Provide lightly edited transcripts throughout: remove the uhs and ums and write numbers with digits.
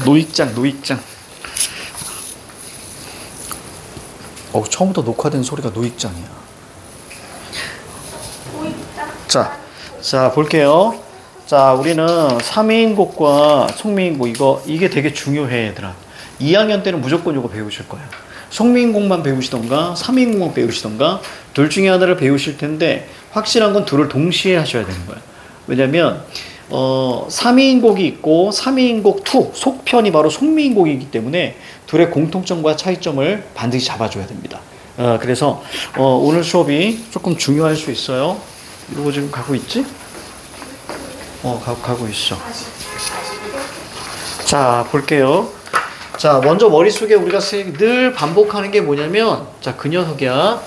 노익장. 처음부터 녹화된 소리가 노익장이야. 자, 볼게요. 자, 우리는 3인곡과 속미인곡 이게 되게 중요해, 얘들아. 2학년 때는 무조건 이거 배우실 거야. 속미인곡만 배우시던가 3인곡만 배우시던가 둘 중에 하나를 배우실 텐데 확실한 건 둘을 동시에 하셔야 되는 거야. 왜냐면 3인곡이 있고 3인곡 2 속편이 바로 속미인곡이기 때문에 둘의 공통점과 차이점을 반드시 잡아줘야 됩니다. 그래서 오늘 수업이 조금 중요할 수 있어요. 이러고 지금 가고 있지? 가고 있어. 자, 볼게요. 자, 먼저 머릿속에 우리가 늘 반복하는 게 뭐냐면, 자, 그 녀석이야.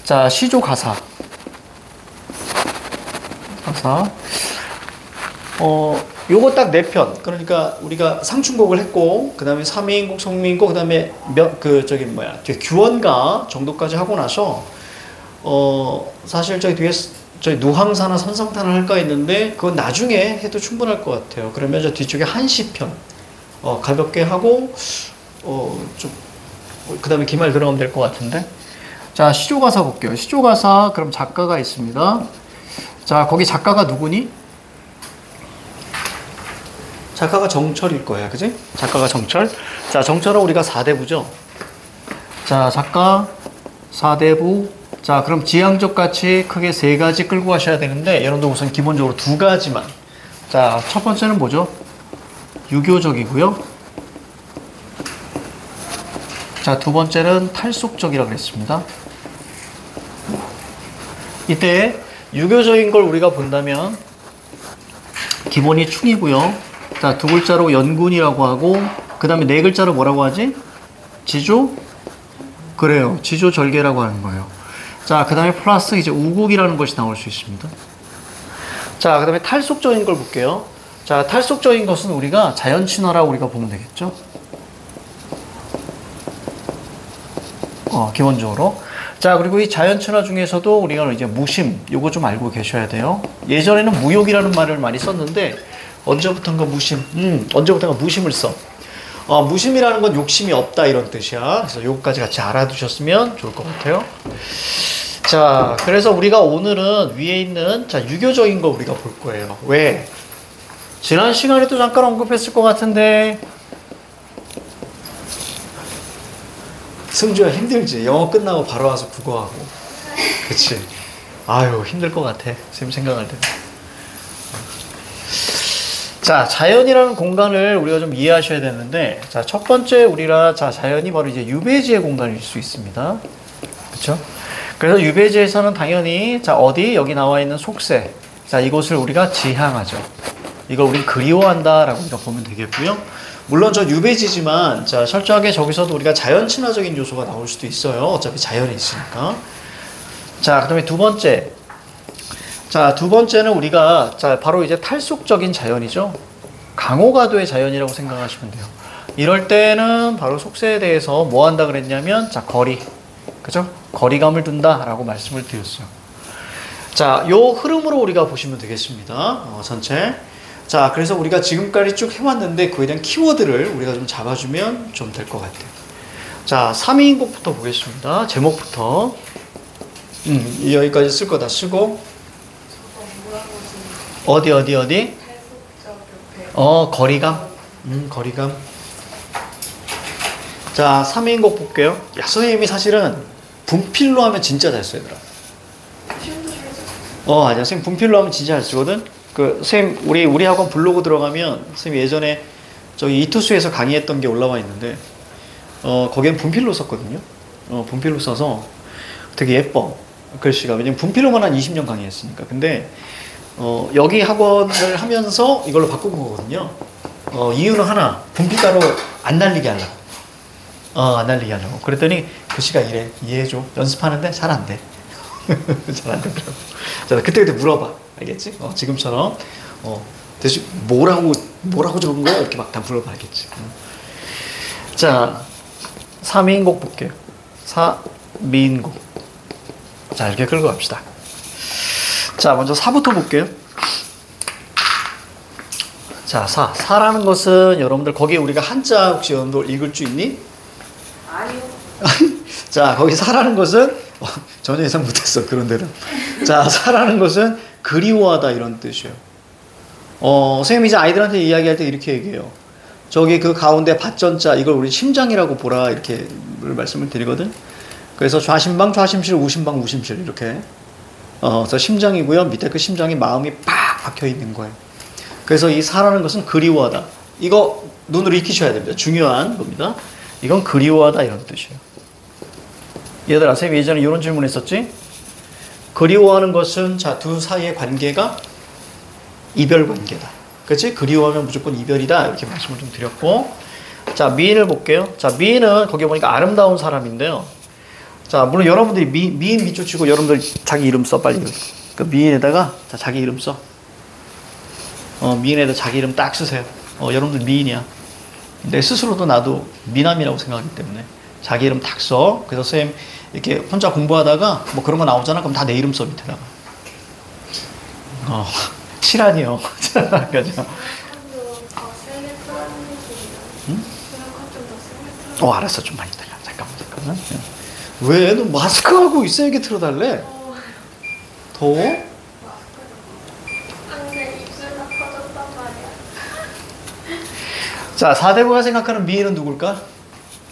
자, 시조 가사. 요거 딱 4편. 그러니까 우리가 상충곡을 했고, 그 다음에 3인곡, 속미인곡, 그 다음에 규원가 정도까지 하고 나서, 사실 저희 뒤에 저희 누항사나 선상탄을 할까 했는데 그건 나중에 해도 충분할 것 같아요. 그러면 저 뒤쪽에 한시편 가볍게 하고 좀 그 다음에 기말 들어가면 될 것 같은데. 자, 시조가사 볼게요. 시조가사 그럼 작가가 있습니다. 자, 거기 작가가 누구니? 작가가 정철일 거야, 그지? 작가가 정철. 자, 정철은 우리가 4대부죠. 자, 작가 4대부. 자, 그럼 지향적 가치 크게 3가지 끌고 가셔야 되는데 여러분들 우선 기본적으로 2가지만. 자, 첫 번째는 뭐죠? 유교적이고요. 자, 두 번째는 탈속적이라고 했습니다. 이때 유교적인 걸 우리가 본다면 기본이 충이고요. 자, 2글자로 연군이라고 하고 그 다음에 4글자로 뭐라고 하지? 지조? 그래요. 지조절개라고 하는 거예요. 자, 그 다음에 플러스 이제 우곡이라는 것이 나올 수 있습니다. 자, 그 다음에 탈속적인 걸 볼게요. 자, 탈속적인 것은 우리가 자연친화라고 우리가 보면 되겠죠. 기본적으로. 자, 그리고 이 자연친화 중에서도 우리가 이제 무심, 요거 좀 알고 계셔야 돼요. 예전에는 무욕이라는 말을 많이 썼는데, 언제부턴가 언제부턴가 무심을 써. 무심이라는 건 욕심이 없다 이런 뜻이야. 그래서 요거까지 같이 알아두셨으면 좋을 것 같아요. 자, 그래서 우리가 오늘은 위에 있는 유교적인 거 우리가 볼 거예요. 왜? 지난 시간에도 잠깐 언급했을 것 같은데 승주야 힘들지? 영어 끝나고 바로 와서 국어하고. 그치? 아유, 힘들 것 같아. 선생님 생각할 때. 자, 자연이라는 공간을 우리가 좀 이해하셔야 되는데, 자, 첫 번째 우리가 자연이 바로 이제 유배지의 공간일 수 있습니다. 그쵸? 그래서 유배지에서는 당연히 어디? 여기 나와 있는 속세. 자, 이곳을 우리가 지향하죠. 이걸 우리 그리워한다라고 우리가 보면 되겠고요. 물론 저 유배지지만 철저하게 저기서도 우리가 자연 친화적인 요소가 나올 수도 있어요. 어차피 자연에 있으니까. 자, 그다음에 두 번째. 자, 두 번째는 우리가 바로 이제 탈속적인 자연이죠. 강호가도의 자연이라고 생각하시면 돼요. 이럴 때는 바로 속세에 대해서 뭐 한다 그랬냐면 거리. 그죠? 거리감을 둔다라고 말씀을 드렸어요. 자, 요 흐름으로 우리가 보시면 되겠습니다. 전체. 자, 그래서 우리가 지금까지 쭉 해왔는데 그에 대한 키워드를 우리가 좀 잡아주면 좀 될 것 같아요. 자, 3인곡부터 보겠습니다. 제목부터. 여기까지 쓸 거 다 쓰고. 어디? 거리감. 거리감. 자, 3인곡 볼게요. 야, 선생님이 사실은 분필로 하면 진짜 잘 써요, 얘들아. 아니야. 선생님 분필로 하면 진짜 잘 쓰거든. 선생님, 우리 학원 블로그 들어가면, 선생님 예전에 저기 이투스에서 강의했던 게 올라와 있는데, 거기엔 분필로 썼거든요. 분필로 써서 되게 예뻐. 글씨가. 왜냐면 분필로만 한 20년 강의했으니까. 근데, 여기 학원을 하면서 이걸로 바꾼 거거든요. 이유는 하나. 분필가루 안 날리게 하려고. 안 날리게 하려고. 그랬더니 글씨가 이래. 이해해줘. 연습하는데 잘 안 돼. 잘 안 되더라고. 자, 그때 물어봐. 알겠지? 지금처럼. 대신 뭐라고 적은 거야? 이렇게 막 다 물어봐. 알겠지? 자, 3인곡 볼게요. 4미인곡. 자, 이렇게 끌고 갑시다. 자, 먼저 4부터 볼게요. 자, 사라는 것은 여러분들 거기에 우리가 한자 혹시 여러분들 읽을 줄 있니? 아니요. 자, 거기 사라는 것은 전혀 예상 못했어, 그런 데는. 자, 사라는 것은 그리워하다 이런 뜻이에요. 선생님이 이제 아이들한테 이야기할 때 이렇게 얘기해요. 저기 그 가운데 밭전자 이걸 우리 심장이라고 보라 이렇게 말씀을 드리거든. 그래서 좌심방, 좌심실, 우심방, 우심실 이렇게. 그래서 심장이고요. 밑에 그 심장에 마음이 팍 박혀 있는 거예요. 그래서 이 사라는 것은 그리워하다. 이거 눈으로 익히셔야 됩니다. 중요한 겁니다. 이건 그리워하다 이런 뜻이에요. 얘들아, 선생님 예전에 이런 질문 했었지? 그리워하는 것은 자, 두 사이의 관계가 이별 관계다. 그렇지? 그리워하면 무조건 이별이다. 이렇게 말씀을 좀 드렸고. 자, 미인을 볼게요. 자, 미인은 거기 보니까 아름다운 사람인데요. 자, 물론 여러분들이 미인 밑줄 치고 여러분들 자기 이름 써, 빨리. 그 미인에다가 자, 자기 이름 써. 미인에다 자기 이름 딱 쓰세요. 여러분들 미인이야. 내 스스로도 나도 미남이라고 생각하기 때문에 자기 이름 딱 써. 그래서 선생님 이렇게 혼자 공부하다가 뭐 그런 거 나오잖아. 그럼 다 내 이름 써 밑에다가. 칠한이요. 그죠? 응? 알았어. 좀 많이 달라. 잠깐만. 왜? 너 마스크하고 있어야게 틀어달래? 더워? 자, 사대부가 생각하는 미인은 누굴까?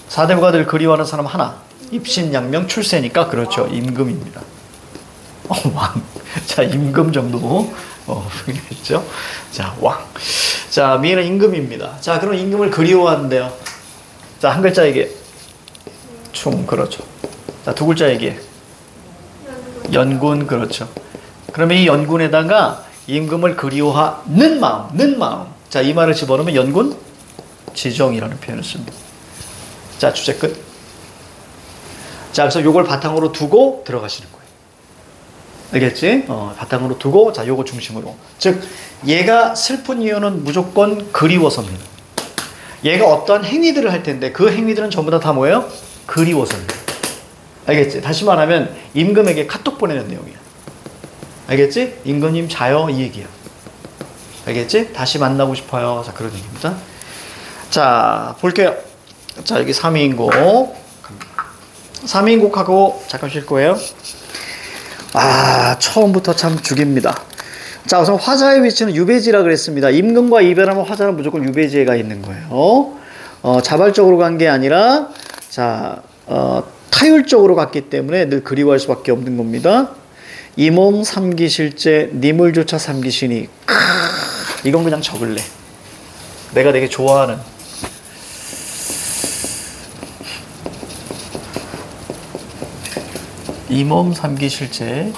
사대부가 늘 그리워하는 사람 하나. 입신양명 출세니까 그렇죠. 임금입니다. 왕. 자, 임금 정도. 그렇죠? 자, 왕. 자, 미인은 임금입니다. 자, 그럼 임금을 그리워한대요. 자, 한 글자 얘기해. 충, 그렇죠. 자, 두 글자 얘기해. 연군, 그렇죠. 그러면 이 연군에다가 임금을 그리워하는 마음. 자, 이 말을 집어넣으면 연군 지정이라는 표현을 씁니다. 자, 주제 끝. 자, 그래서 요걸 바탕으로 두고 들어가시는 거예요. 알겠지? 바탕으로 두고, 자, 요거 중심으로. 즉, 얘가 슬픈 이유는 무조건 그리워서입니다. 얘가 어떠한 행위들을 할 텐데, 그 행위들은 전부 다 뭐예요? 그리워서입니다. 알겠지? 다시 말하면, 임금에게 카톡 보내는 내용이야. 알겠지? 임금님 자요? 이 얘기야. 알겠지? 다시 만나고 싶어요. 자, 그런 얘기입니다. 자, 볼게요. 자, 여기 3인곡. 3인곡하고 잠깐 쉴 거예요. 처음부터 참 죽입니다. 자, 우선 화자의 위치는 유배지라 그랬습니다. 임금과 이별하면 화자는 무조건 유배지에 가 있는 거예요. 자발적으로 간 게 아니라, 자, 타율적으로 갔기 때문에 늘 그리워할 수밖에 없는 겁니다. 이 몸 삼기실제, 님을 조차 삼기시니. 이건 그냥 적을래. 내가 되게 좋아하는. 이 몸 삼기실제.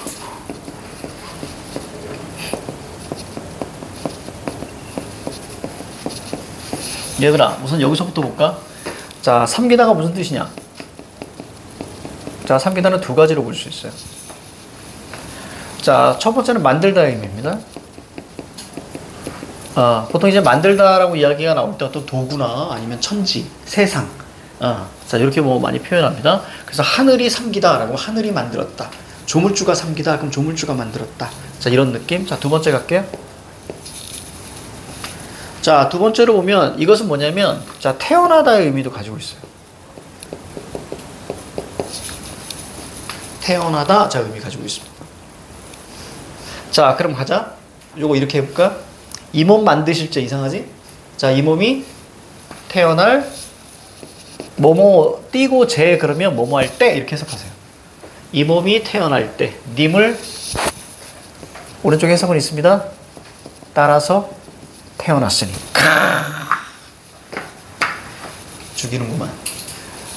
얘들아, 우선 여기서부터 볼까? 자, 삼기다가 무슨 뜻이냐? 자, 삼기다는 두 가지로 볼 수 있어요. 자, 첫 번째는 만들다의 의미입니다. 보통 이제 만들다라고 이야기가 나올 때 어떤 도구나 아니면 천지, 세상. 자, 이렇게 뭐 많이 표현합니다. 그래서 하늘이 삼기다라고 하늘이 만들었다. 조물주가 삼기다. 그럼 조물주가 만들었다. 자, 이런 느낌. 자, 두 번째 갈게요. 자, 두 번째로 보면 이것은 뭐냐면, 자, 태어나다의 의미도 가지고 있어요. 태어나다. 자, 의미 가지고 있습니다. 자, 그럼 가자. 요거 이렇게 해볼까? 이 몸 만드실 때 이상하지? 자, 이 몸이 태어날 뭐뭐 띄고 제 그러면 뭐뭐 할 때 이렇게 해석하세요. 이 몸이 태어날 때 님을 오른쪽 해석은 있습니다. 따라서 태어났으니 죽이는구만.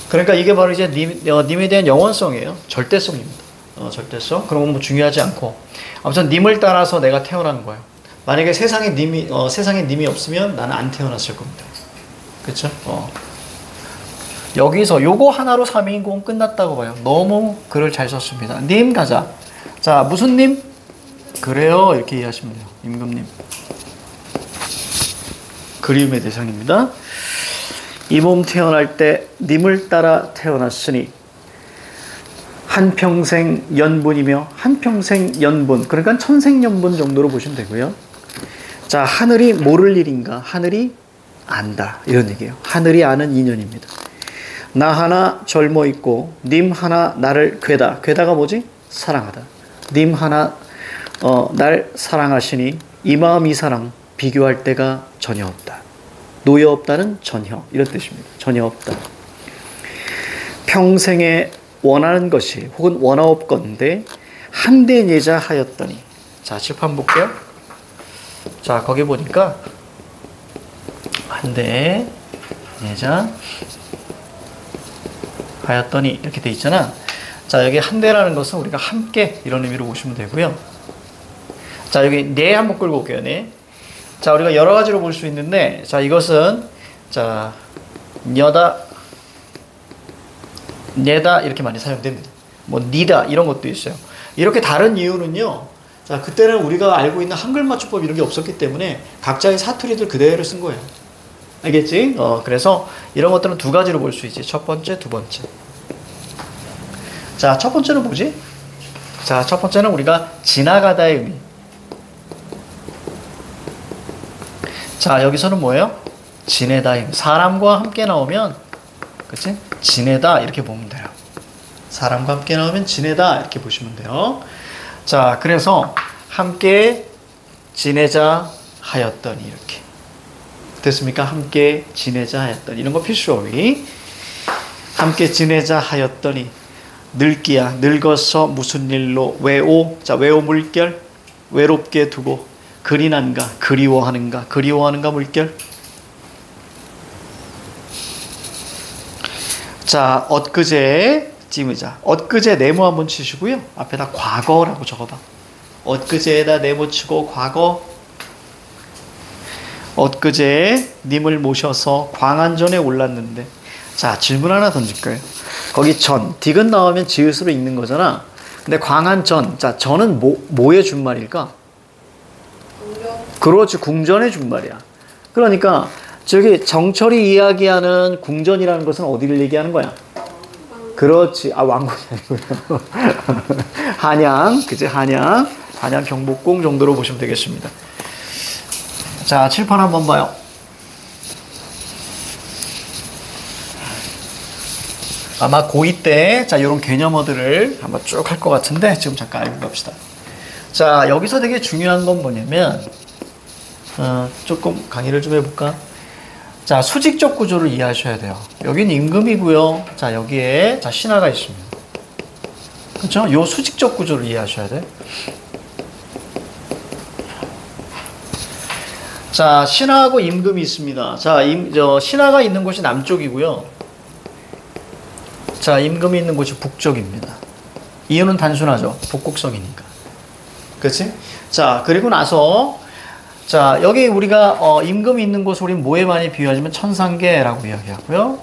그러니까 이게 바로 이제 님에 대한 영원성이에요. 절대성입니다. 절대성. 그런 건 뭐 중요하지 않고 아무튼 님을 따라서 내가 태어난 거예요. 만약에 세상에 님이 없으면 나는 안 태어났을 겁니다. 그렇죠? 여기서 요거 하나로 3인공 끝났다고 봐요. 너무 글을 잘 썼습니다. 님 가자. 자, 무슨 님? 그래요. 이렇게 이해하시면 돼요. 임금님. 그리움의 대상입니다. 이 몸 태어날 때 님을 따라 태어났으니 한평생 연분이며 한평생 연분. 그러니까 천생연분 정도로 보시면 되고요. 자, 하늘이 모를 일인가? 하늘이 안다. 이런 얘기예요. 하늘이 아는 인연입니다. 나 하나 젊어 있고 님 하나 나를 괴다. 괴다가 뭐지? 사랑하다. 님 하나 날 사랑하시니 이 마음 이 사랑 비교할 데가 전혀 없다. 노여 없다는 전혀 이런 뜻입니다. 전혀 없다. 평생에 원하는 것이 혹은 원하옵건대 한대 내자 하였더니 자 칠판 볼게요. 자 거기 보니까 한대 내자 하였더니 이렇게 돼 있잖아. 자 여기 한대라는 것은 우리가 함께 이런 의미로 보시면 되고요. 자 여기 네 한번 끌고 올게요. 네. 자 우리가 여러 가지로 볼 수 있는데 자 이것은 자 녀다 내다 이렇게 많이 사용됩니다. 뭐 니다 이런 것도 있어요. 이렇게 다른 이유는요. 자 그때는 우리가 알고 있는 한글 맞춤법 이런 게 없었기 때문에 각자의 사투리들 그대로 쓴 거예요. 알겠지? 그래서 이런 것들은 두 가지로 볼 수 있지. 첫 번째, 두 번째. 자, 첫 번째는 뭐지? 자, 첫 번째는 우리가 지나가다의 의미. 자, 여기서는 뭐예요? 지내다의 의미. 사람과 함께 나오면, 그치? 지내다 이렇게 보면 돼요. 사람과 함께 나오면 지내다 이렇게 보시면 돼요. 자, 그래서 함께 지내자 하였더니 이렇게. 됐습니까? 함께 지내자 하였더니 이런 거 필수어휘. 함께 지내자 하였더니 늙기야 늙어서 무슨 일로 외오 자 외오 물결 외롭게 두고 그리난가 그리워하는가 그리워하는가 물결. 자 엊그제 찜의자 엊그제 네모 한번 치시고요. 앞에다 과거라고 적어봐. 엊그제에다 네모 치고 과거. 엊그제 님을 모셔서 광안전에 올랐는데 자 질문 하나 던질 거예요. 거기 전 디귿 나오면 지읒으로 읽는 거잖아. 근데 광안전 자 전은 뭐의 준말일까? 궁전. 그렇지 궁전의 준말이야. 그러니까 저기 정철이 이야기하는 궁전이라는 것은 어디를 얘기하는 거야? 그렇지 아 왕궁이 아니고요. 한양 그치 한양 경복궁 정도로 보시면 되겠습니다. 자, 칠판 한번 봐요. 아마 고2 때, 자, 이런 개념어들을 한번 쭉 할 것 같은데, 지금 잠깐 알고 갑시다. 자, 여기서 되게 중요한 건 뭐냐면, 조금 강의를 좀 해볼까? 자, 수직적 구조를 이해하셔야 돼요. 여기는 임금이고요. 자, 여기에, 자, 신하가 있습니다. 그렇죠? 요 수직적 구조를 이해하셔야 돼. 자, 신하하고 임금이 있습니다. 자, 신하가 있는 곳이 남쪽이고요. 자, 임금이 있는 곳이 북쪽입니다. 이유는 단순하죠. 북극성이니까. 그렇지? 자, 그리고 나서 자, 여기 우리가 임금이 있는 곳을 우리 뭐에 많이 비유하자면 천상계라고 이야기하고요.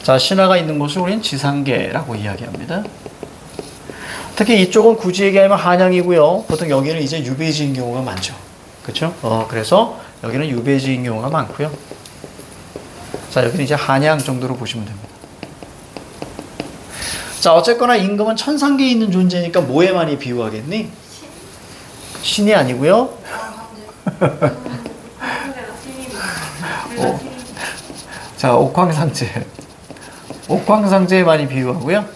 자, 신하가 있는 곳을 우리는 지상계라고 이야기합니다. 특히 이쪽은 굳이 얘기하면 한양이고요. 보통 여기는 이제 유배지인 경우가 많죠. 그렇죠? 그래서 여기는 유배지인 경우가 많고요. 자, 여기는 이제 한양 정도로 보시면 됩니다. 자, 어쨌거나 임금은 천상계에 있는 존재니까 뭐에 많이 비유하겠니? 신이 아니고요. 자, 옥황상제. 옥황상제에 많이 비유하고요.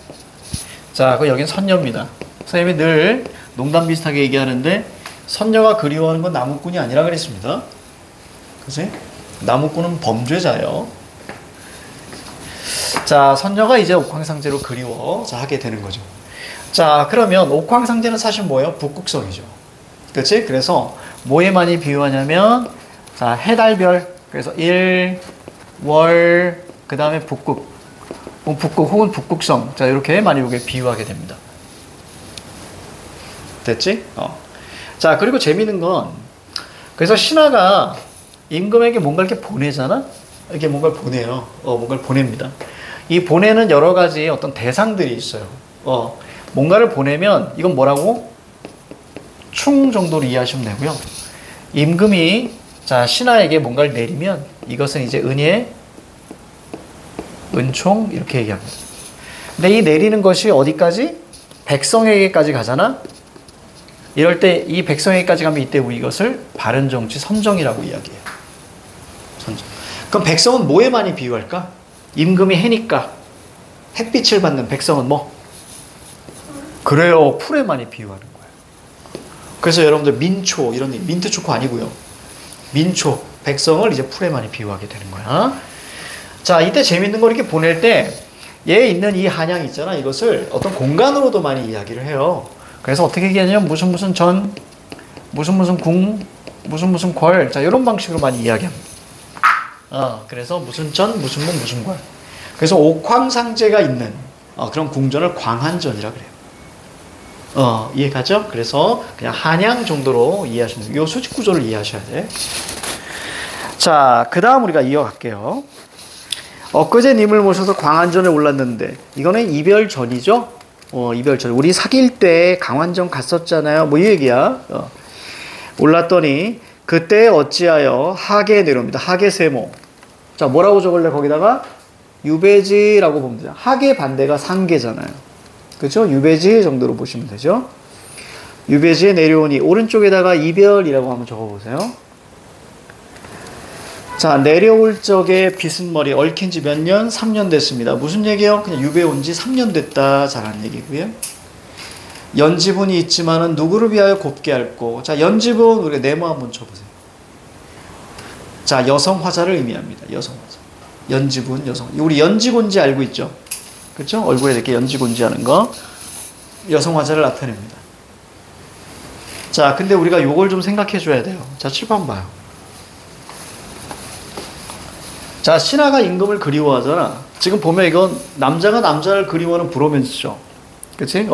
자, 그 여긴 선녀입니다. 선생님이 늘 농담 비슷하게 얘기하는데 선녀가 그리워하는 건 나무꾼이 아니라 그랬습니다. 그치? 나무꾼은 범죄자예요. 자, 선녀가 이제 옥황상제로 그리워 자, 하게 되는 거죠. 자, 그러면 옥황상제는 사실 뭐예요? 북극성이죠. 그치? 그래서 뭐에 많이 비유하냐면 자, 해달별. 그래서 일, 월, 그 다음에 북극. 북극 혹은 북극성. 자, 이렇게 많이 이게 비유하게 됩니다. 됐지? 자, 그리고 재미있는 건 그래서 신하가 임금에게 뭔가 이렇게 보내잖아? 이렇게 뭔가를 보내요. 뭔가를 보냅니다. 이 보내는 여러 가지 어떤 대상들이 있어요. 뭔가를 보내면 이건 뭐라고? 충 정도로 이해하시면 되고요. 임금이 자, 신하에게 뭔가를 내리면 이것은 이제 은예, 은총 이렇게 얘기합니다. 근데 이 내리는 것이 어디까지? 백성에게까지 가잖아? 이럴 때 이 백성에게까지 가면 이때 우리 이것을 바른 정치 선정이라고 이야기해요. 선정. 그럼 백성은 뭐에 많이 비유할까? 임금이 해니까 햇빛을 받는 백성은 뭐? 그래요. 풀에 많이 비유하는 거예요. 그래서 여러분들 민초 이런 민트 초코 아니고요. 민초 백성을 이제 풀에 많이 비유하게 되는 거야. 자, 이때 재밌는 거 이렇게 보낼 때 얘 있는 이 한양 있잖아. 이것을 어떤 공간으로도 많이 이야기를 해요. 그래서 어떻게 얘기하냐면 무슨 전, 무슨 궁, 무슨 궐. 자, 이런 방식으로 많이 이야기합니다. 그래서 무슨 전, 무슨 문, 무슨 궐. 그래서 옥황상제가 있는 그런 궁전을 광한전이라 그래요. 이해가죠? 그래서 그냥 한양 정도로 이해하시면 돼요. 이 수직 구조를 이해하셔야 돼. 자, 그 다음 우리가 이어갈게요. 엊그제 님을 모셔서 광안전에 올랐는데 이거는 이별 전이죠. 이별 전. 우리 사귈 때 강환전 갔었잖아요. 뭐 이 얘기야. 올랐더니 그때 어찌하여 하계 내려옵니다. 하계 세모. 자, 뭐라고 적을래 거기다가? 유배지라고 보면 되죠. 하계 반대가 상계잖아요. 그렇죠? 유배지 정도로 보시면 되죠. 유배지에 내려오니 오른쪽에다가 이별이라고 한번 적어보세요. 자, 내려올 적에 빗은 머리 얽힌 지 몇 년? 3년 됐습니다. 무슨 얘기예요? 그냥 유배 온 지 3년 됐다. 잘하는 얘기고요. 연지분이 있지만은 누구를 위하여 곱게 앓고. 자, 연지분 우리가 네모 한번 쳐보세요. 자, 여성 화자를 의미합니다. 여성 화자. 연지분, 여성. 우리 연지곤지 알고 있죠? 그렇죠? 얼굴에 이렇게 연지곤지 하는 거. 여성 화자를 나타냅니다. 자, 근데 우리가 요걸 좀 생각해 줘야 돼요. 자, 7번 봐요. 자, 신하가 임금을 그리워하잖아. 지금 보면 이건 남자가 남자를 그리워하는 브로맨스죠. 그치?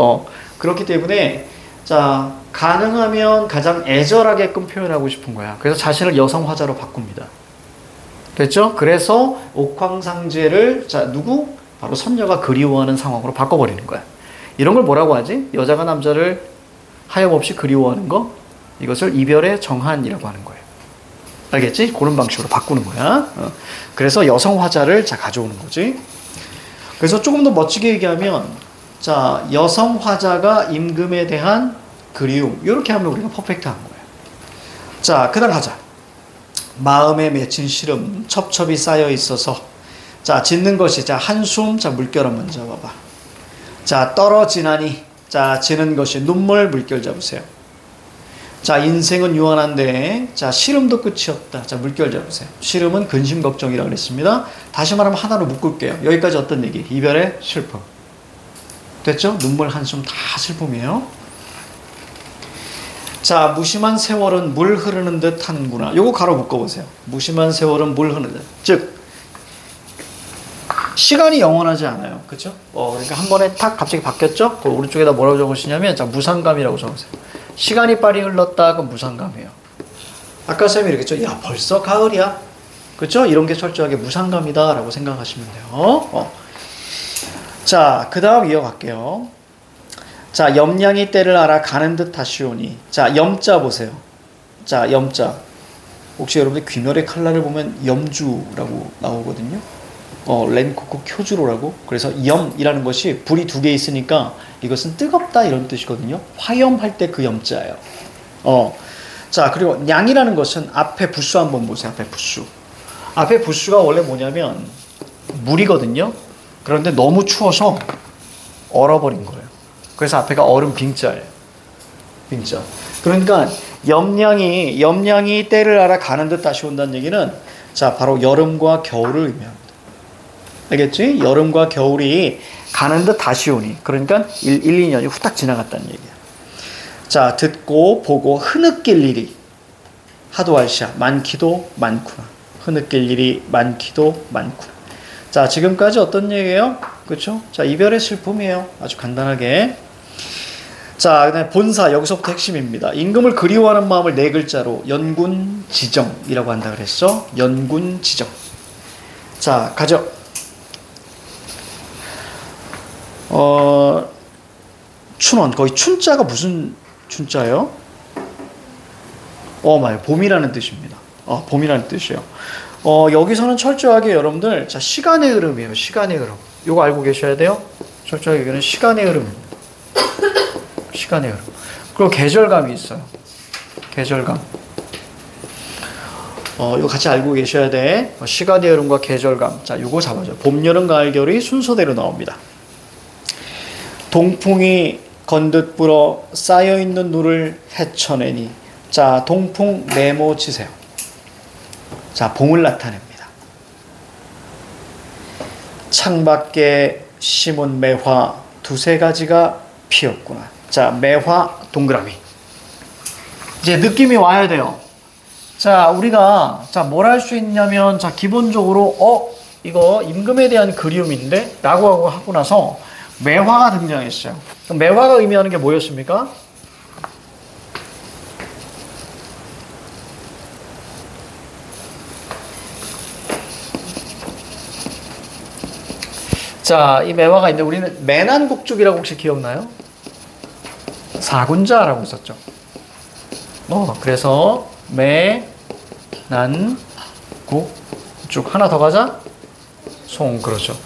그렇기 때문에, 자, 가능하면 가장 애절하게끔 표현하고 싶은 거야. 그래서 자신을 여성 화자로 바꿉니다. 됐죠? 그래서 옥황상제를, 자, 누구? 바로 선녀가 그리워하는 상황으로 바꿔버리는 거야. 이런 걸 뭐라고 하지? 여자가 남자를 하염없이 그리워하는 거? 이것을 이별의 정한이라고 하는 거예요. 알겠지? 그런 방식으로 바꾸는 거야. 그래서 여성 화자를 자 가져오는 거지. 그래서 조금 더 멋지게 얘기하면, 자, 여성 화자가 임금에 대한 그리움. 이렇게 하면 우리가 퍼펙트한 거예요. 자, 그 다음 가자. 마음에 맺힌 시름, 첩첩이 쌓여 있어서. 자, 짓는 것이, 자, 한숨, 자, 물결 한번 잡아봐. 자, 떨어지나니. 자, 지는 것이 눈물, 물결 잡으세요. 자, 인생은 유한한데, 자, 시름도 끝이 없다. 자, 물결 잡으세요. 시름은 근심 걱정이라고 그랬습니다. 다시 말하면 하나로 묶을게요. 여기까지 어떤 얘기? 이별의 슬픔. 됐죠? 눈물, 한숨 다 슬픔이에요. 자, 무심한 세월은 물 흐르는 듯 하는구나. 요거 가로 묶어보세요. 무심한 세월은 물 흐르는 듯. 즉, 시간이 영원하지 않아요. 그쵸? 그러니까 한 번에 탁 갑자기 바뀌었죠? 그 오른쪽에다 뭐라고 적으시냐면, 자, 무상감이라고 적으세요. 시간이 빨리 흘렀다. 그럼 무상감이에요. 아까 쌤이 이렇게 했죠. 야, 벌써 가을이야. 그쵸? 이런 게 철저하게 무상감이다. 라고 생각하시면 돼요. 자, 그 다음 이어갈게요. 자, 염량이 때를 알아 가는 듯 하시오니. 자, 염자 보세요. 자, 염자. 혹시 여러분들 귀멸의 칼날을 보면 염주라고 나오거든요. 렌코코 쿄주로라고. 그래서 염이라는 것이 불이 두 개 있으니까 이것은 뜨겁다 이런 뜻이거든요. 화염할 때 그 염자예요. 자, 그리고 냥이라는 것은 앞에 부수 한번 보세요. 앞에 부수. 앞에 부수가 원래 뭐냐면 물이거든요. 그런데 너무 추워서 얼어버린 거예요. 그래서 앞에가 얼음 빙자예요. 빙자. 그러니까 염량이 때를 알아 가는 듯 다시 온다는 얘기는, 자, 바로 여름과 겨울을 의미합니다. 알겠지? 여름과 겨울이 가는 듯 다시 오니. 그러니까 1, 2년이 후딱 지나갔다는 얘기야. 자, 듣고 보고 흐느낄 일이 하도할시야. 많기도 많구나. 흐느낄 일이 많기도 많구나. 자, 지금까지 어떤 얘기예요? 그렇죠? 자, 이별의 슬픔이에요. 아주 간단하게. 자, 그다음에 본사. 여기서부터 핵심입니다. 임금을 그리워하는 마음을 네 글자로 연군지정이라고 한다 그랬어. 연군지정. 자, 가죠. 춘원. 거기 춘자가 무슨 춘자예요? 맞아요. 봄이라는 뜻입니다. 봄이라는 뜻이에요. 여기서는 철저하게 여러분들, 자, 시간의 흐름이에요. 시간의 흐름. 요거 알고 계셔야 돼요. 철저하게 이거는 시간의 흐름입니다. 시간의 흐름. 그리고 계절감이 있어요. 계절감. 이거 같이 알고 계셔야 돼. 시간의 흐름과 계절감. 자, 요거 잡아줘. 봄, 여름, 가을, 겨울이 순서대로 나옵니다. 동풍이 건듯 불어 쌓여있는 누를 헤쳐내니. 자, 동풍 네모 치세요. 자, 봄을 나타냅니다. 창밖에 심은 매화 두세 가지가 피었구나. 자, 매화 동그라미. 이제 느낌이 와야 돼요. 자, 우리가 뭘 할 수 있냐면, 자, 기본적으로 이거 임금에 대한 그리움인데 라고 하고 나서 매화가 등장했어요. 그럼 매화가 의미하는 게 뭐였습니까? 자, 이 매화가 있는데 우리는 매난국죽이라고 혹시 기억나요? 사군자라고 썼죠. 그래서 매난국죽 하나 더 가자. 송, 그렇죠.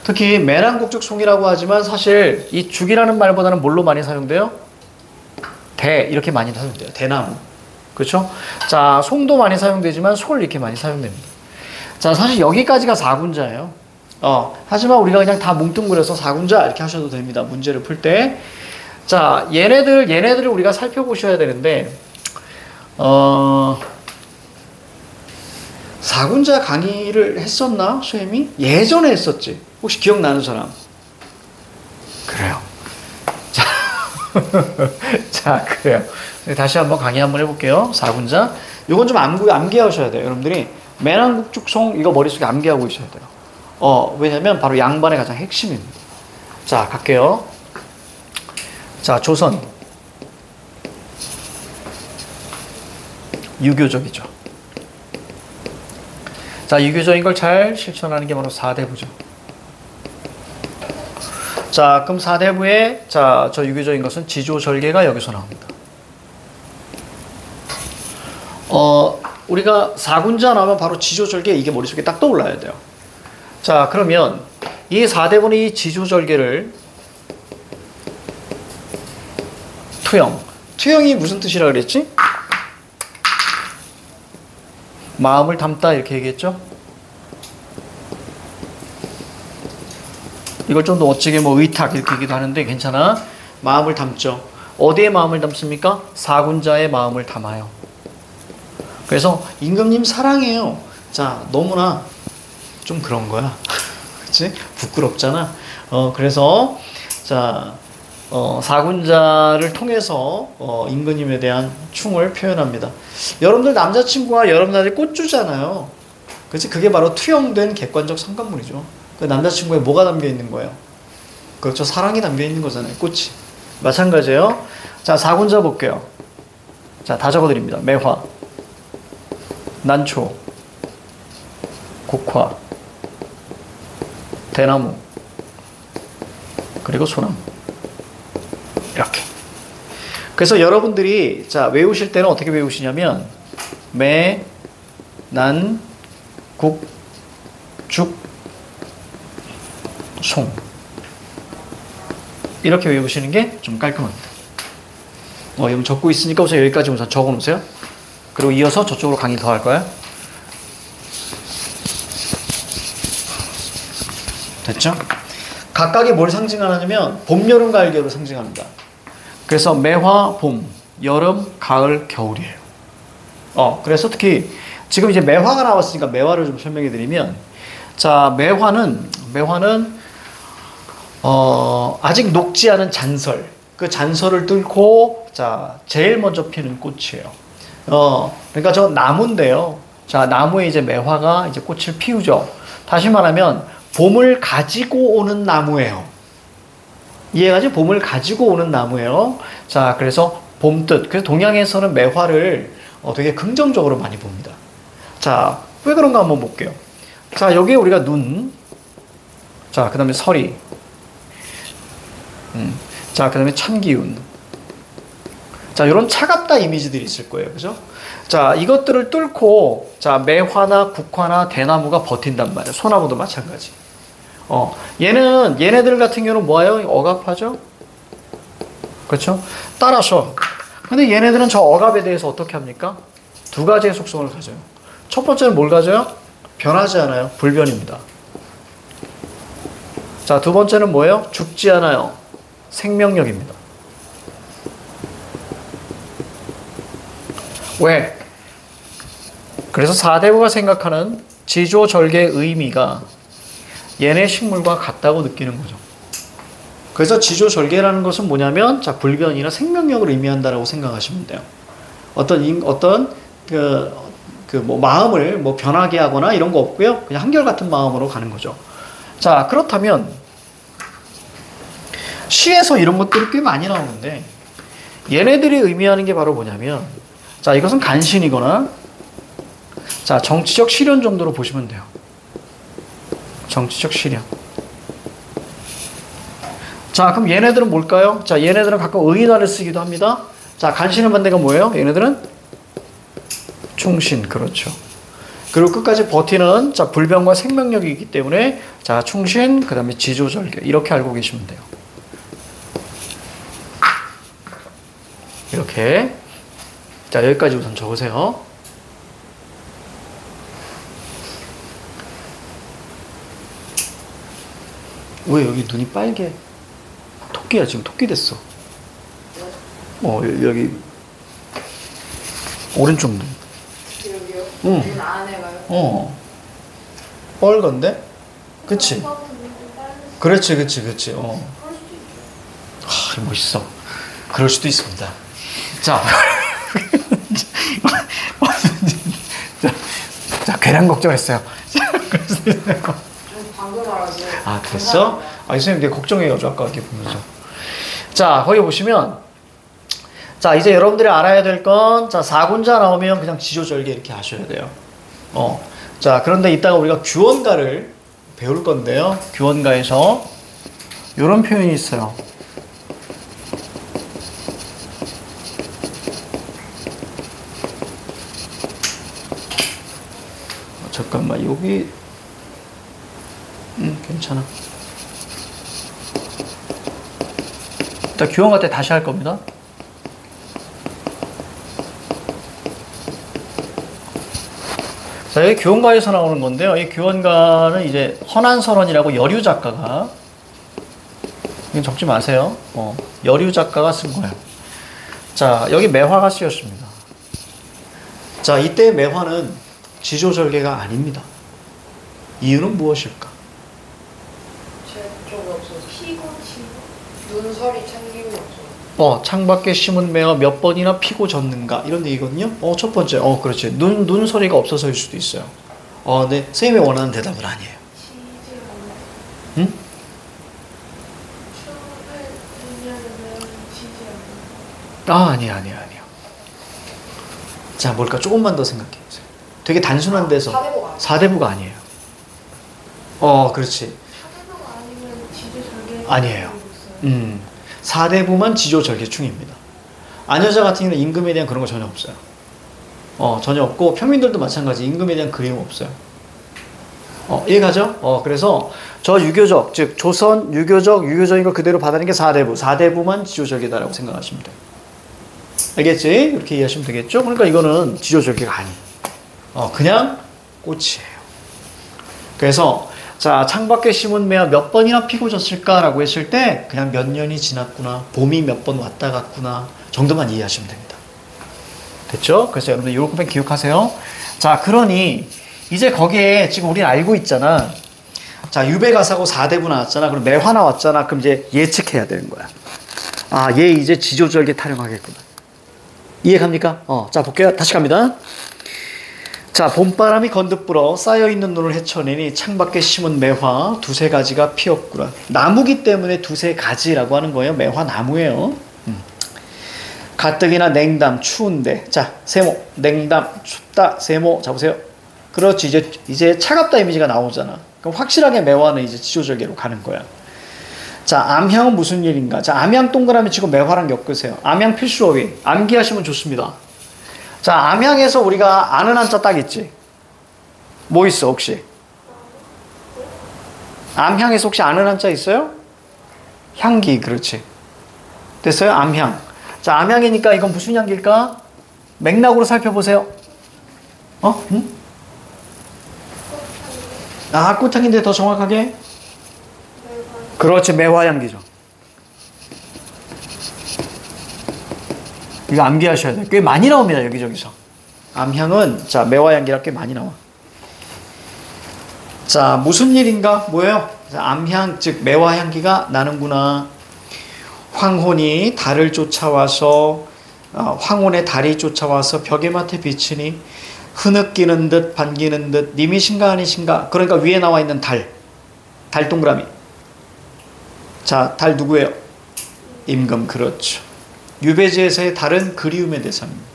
특히 매난국죽 송이라고 하지만 사실 이 죽이라는 말보다는 뭘로 많이 사용돼요? 이렇게 많이 사용돼요. 대나무. 그렇죠? 자, 송도 많이 사용되지만 솔 이렇게 많이 사용됩니다. 자, 사실 여기까지가 사군자예요. 하지만 우리가 그냥 다 뭉뚱그려서 사군자 이렇게 하셔도 됩니다. 문제를 풀 때. 자, 얘네들을 우리가 살펴보셔야 되는데, 사군자 강의를 했었나? 수혜미? 예전에 했었지. 혹시 기억나는 사람? 그래요. 자, 자, 그래요. 다시 한번 강의 한번 해볼게요. 사군자. 이건 좀 암기하셔야 돼요. 여러분들이 매난국죽송 이거 머릿속에 암기하고 있어야 돼요. 왜냐면 바로 양반의 가장 핵심입니다. 자, 갈게요. 자, 조선. 유교적이죠. 자, 유교적인 걸 잘 실천하는 게 바로 사대부죠. 자, 그럼 사대부의 저 유교적인 것은 지조절개가 여기서 나옵니다. 우리가 사군자 나오면 바로 지조절개 이게 머릿속에 딱 떠올라야 돼요. 자, 그러면 이 사대부는 이 지조절개를 투영이 무슨 뜻이라 그랬지? 마음을 담다 이렇게 얘기했죠? 이걸 좀 더 멋지게 의탁 이렇게 얘기도 하는데 괜찮아. 마음을 담죠. 어디에 마음을 담습니까? 사군자의 마음을 담아요. 그래서 임금님 사랑해요. 자, 너무나 좀 그런 거야. 그치? 부끄럽잖아. 그래서 자, 사군자를 통해서 임금님에 대한 충을 표현합니다. 여러분들 남자친구가 여러분들한테 꽃 주잖아요. 그치? 그게 바로 투영된 객관적 상관물이죠. 그 남자친구에 뭐가 담겨 있는 거예요? 그렇죠. 사랑이 담겨 있는 거잖아요. 꽃이. 마찬가지예요. 자, 사군자 볼게요. 자, 다 적어드립니다. 매화, 난초, 국화, 대나무, 그리고 소나무. 이렇게. 그래서 여러분들이 자, 외우실 때는 어떻게 외우시냐면 매, 난, 국, 죽, 송 이렇게 외우시는 게 좀 깔끔합니다. 여러분 적고 있으니까 우선 여기까지 우선 적어 놓으세요. 그리고 이어서 저쪽으로 강의 더 할 거야. 됐죠? 각각이 뭘 상징하냐면 봄, 여름, 가을, 겨울을 상징합니다. 그래서 매화, 봄, 여름, 가을, 겨울이에요. 그래서 특히 지금 이제 매화가 나왔으니까 매화를 좀 설명해 드리면, 자, 매화는 아직 녹지 않은 잔설, 그 잔설을 뚫고 자, 제일 먼저 피는 꽃이에요. 그러니까 저 나무인데요. 자, 나무에 이제 매화가 이제 꽃을 피우죠. 다시 말하면 봄을 가지고 오는 나무예요. 이해가지? 봄을 가지고 오는 나무예요. 자, 그래서 봄뜻. 그래서 동양에서는 매화를 되게 긍정적으로 많이 봅니다. 자, 왜 그런가 한번 볼게요. 자, 여기에 우리가 눈. 자, 그 다음에 서리. 자, 그 다음에 참기운. 자, 이런 차갑다 이미지들이 있을 거예요. 그죠? 자, 이것들을 뚫고, 자, 매화나 국화나 대나무가 버틴단 말이에요. 소나무도 마찬가지. 얘네들 같은 경우는 뭐예요? 억압하죠? 그렇죠? 따라서 근데 얘네들은 저 억압에 대해서 어떻게 합니까? 두 가지의 속성을 가져요. 첫 번째는 뭘 가져요? 변하지 않아요. 불변입니다. 자, 두 번째는 뭐예요? 죽지 않아요. 생명력입니다. 왜? 그래서 사대부가 생각하는 지조절개의 의미가 얘네 식물과 같다고 느끼는 거죠. 그래서 지조절개라는 것은 뭐냐면, 자, 불변이나 생명력을 의미한다라고 생각하시면 돼요. 어떤 뭐 마음을 뭐 변하게 하거나 이런 거 없고요. 그냥 한결같은 마음으로 가는 거죠. 자, 그렇다면 시에서 이런 것들이 꽤 많이 나오는데 얘네들이 의미하는 게 바로 뭐냐면, 자, 이것은 간신이거나 자, 정치적 실현 정도로 보시면 돼요. 정치적 실현. 자, 그럼 얘네들은 뭘까요? 자, 얘네들은 가끔 의인화를 쓰기도 합니다. 자, 간신의 반대가 뭐예요? 얘네들은 충신. 그렇죠. 그리고 끝까지 버티는, 자, 불변과 생명력이 있기 때문에, 자, 충신, 그 다음에 지조절개. 이렇게 알고 계시면 돼요. 이렇게. 자, 여기까지 우선 적으세요. 왜 여기 눈이 빨개? 토끼야, 지금 토끼 됐어. 여기 오른쪽 눈. 여기요? 응. 눈 안에 가요? 빨간데? 그치? 그렇지. 멋있어. 그럴 수도 있습니다. 자, 자, 괜한 걱정했어요. 좀 방금 알았어요. 아, 그랬어? 아, 선생님 되게 걱정해가지고 아까 이렇게 보면서. 자, 거기 보시면, 자, 이제 여러분들이 알아야 될 건, 자, 사군자 나오면 그냥 지조절개 이렇게 하셔야 돼요. 자, 그런데 이따가 우리가 규원가를 배울 건데요. 규원가에서 이런 표현이 있어요. 잠깐만, 여기 괜찮아. 일단 규원가 때 다시 할 겁니다. 자, 여기 규원가에서 나오는 건데요. 이 규원가는 이제 허난선원이라고 여류 작가가, 이건 적지 마세요. 여류 작가가 쓴 거예요. 자, 여기 매화가 쓰였습니다. 자, 이때 매화는 지조절개가 아닙니다. 이유는 무엇일까? 제 쪽이 없어서 피고 눈설이 챙김이 없어요. 창밖에 심은 매화 몇 번이나 피고 졌는가 이런 얘기거든요. 첫 번째, 그렇지. 눈서리가 없어서일 수도 있어요. 네, 선생님이 원하는 대답은 아니에요. 응? 아니야. 자, 뭘까? 조금만 더 생각해 보세요. 되게 단순한 데서 사대부가 아니에요. 그렇지. 사대부가 아니면 지조절개 아니에요. 사대부만 지조절개충입니다. 안여자 같은 경우는 임금에 대한 그런 거 전혀 없어요. 전혀 없고 평민들도 마찬가지 임금에 대한 그림 없어요. 이해가죠? 그래서 저 유교적, 즉 조선 유교적인 걸 그대로 받아들인 게 사대부만 지조절개다라고 생각하시면 돼요. 알겠지? 이렇게 이해하시면 되겠죠? 그러니까 이거는 지조절개가 아니에요. 그냥 꽃이에요. 그래서 자, 창밖에 심은 매화 몇 번이나 피고 졌을까라고 했을 때 그냥 몇 년이 지났구나, 봄이 몇 번 왔다 갔구나 정도만 이해하시면 됩니다. 됐죠? 그래서 여러분들 이렇게 기억하세요. 자, 그러니 이제 거기에 지금 우리는 알고 있잖아. 자, 유배가사고 4대부 나왔잖아. 그럼 매화 나왔잖아. 그럼 이제 예측해야 되는 거야. 얘 이제 지조절개 타령하겠구나. 이해갑니까? 자, 볼게요. 다시 갑니다. 자, 봄바람이 건득 불어 쌓여있는 눈을 헤쳐내니 창밖에 심은 매화 두세 가지가 피었구나. 나무기 때문에 두세 가지라고 하는 거예요. 매화 나무예요. 가뜩이나 냉담 추운데. 자, 세모. 냉담 춥다. 세모. 잡으세요. 그렇지. 이제 차갑다 이미지가 나오잖아. 그럼 확실하게 매화는 이제 지조절개로 가는 거야. 자, 암향은 무슨 일인가? 자, 암향 동그라미 치고 매화랑 엮으세요. 암향 필수어휘. 암기하시면 좋습니다. 자, 암향에서 우리가 아는 한자 딱 있지? 뭐 있어, 혹시? 암향에서 혹시 아는 한자 있어요? 향기, 그렇지. 됐어요? 암향. 자, 암향이니까 이건 무슨 향기일까? 맥락으로 살펴보세요. 응? 아, 꽃향인데 더 정확하게? 그렇지, 매화향기죠. 이거 암기하셔야 돼요. 꽤 많이 나옵니다, 여기저기서. 암향은, 자, 매화향기라 꽤 많이 나와. 자, 무슨 일인가? 뭐예요? 자, 암향, 즉, 매화향기가 나는구나. 황혼이 달을 쫓아와서, 황혼의 달이 쫓아와서 벽에 맡에 비치니, 흐느끼는 듯 반기는 듯 님이신가 아니신가. 그러니까 위에 나와 있는 달 동그라미. 자, 달 누구예요? 임금. 그렇죠. 유배지에서의 달은 그리움의 대상입니다.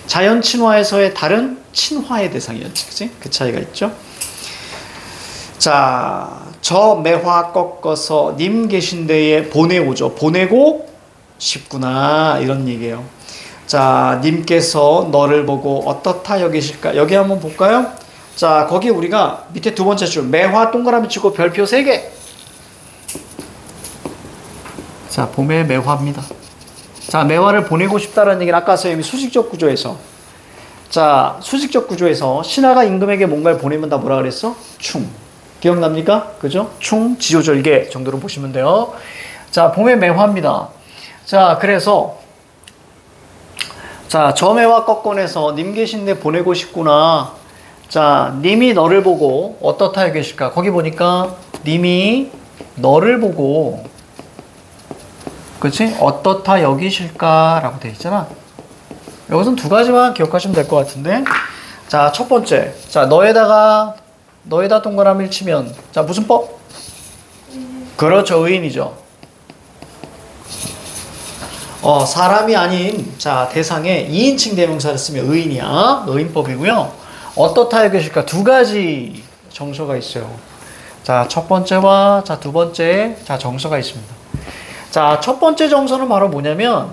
자연 친화에서의 달은 친화의 대상이었지. 그치? 그 차이가 있죠. 자, 저 매화 꺾어서 님 계신 데에 보내오죠. 보내고 싶구나, 이런 얘기예요. 자, 님께서 너를 보고 어떻다 여기실까? 여기 한번 볼까요? 자, 거기 우리가 밑에 두 번째 줄 매화 동그라미 치고 별표 3개. 자, 봄의 매화입니다. 자, 매화를 보내고 싶다라는 얘기는 아까 선생님이 수직적 구조에서, 자, 수직적 구조에서 신하가 임금에게 뭔가를 보내면 다 뭐라 그랬어? 충. 기억납니까? 그죠? 충, 지조절개 정도로 보시면 돼요. 자, 봄의 매화입니다. 자, 그래서 자, 저 매화 꺾어내서 님 계신 데 보내고 싶구나. 자, 님이 너를 보고 어떻다 여기실까? 거기 보니까 님이 너를 보고, 그치? 어떻다 여기실까? 라고 되어 있잖아. 여기서는 두 가지만 기억하시면 될 것 같은데. 자, 첫 번째. 자, 너에다 동그라미를 치면, 자, 무슨 법? 그렇죠. 의인이죠. 사람이 아닌, 자, 대상에 2인칭 대명사를 쓰면 의인이야. 의인법이고요. 어떻다 여기실까? 두 가지 정서가 있어요. 자, 첫 번째와, 자, 두 번째, 자, 정서가 있습니다. 자, 첫 번째 정서는 바로 뭐냐면,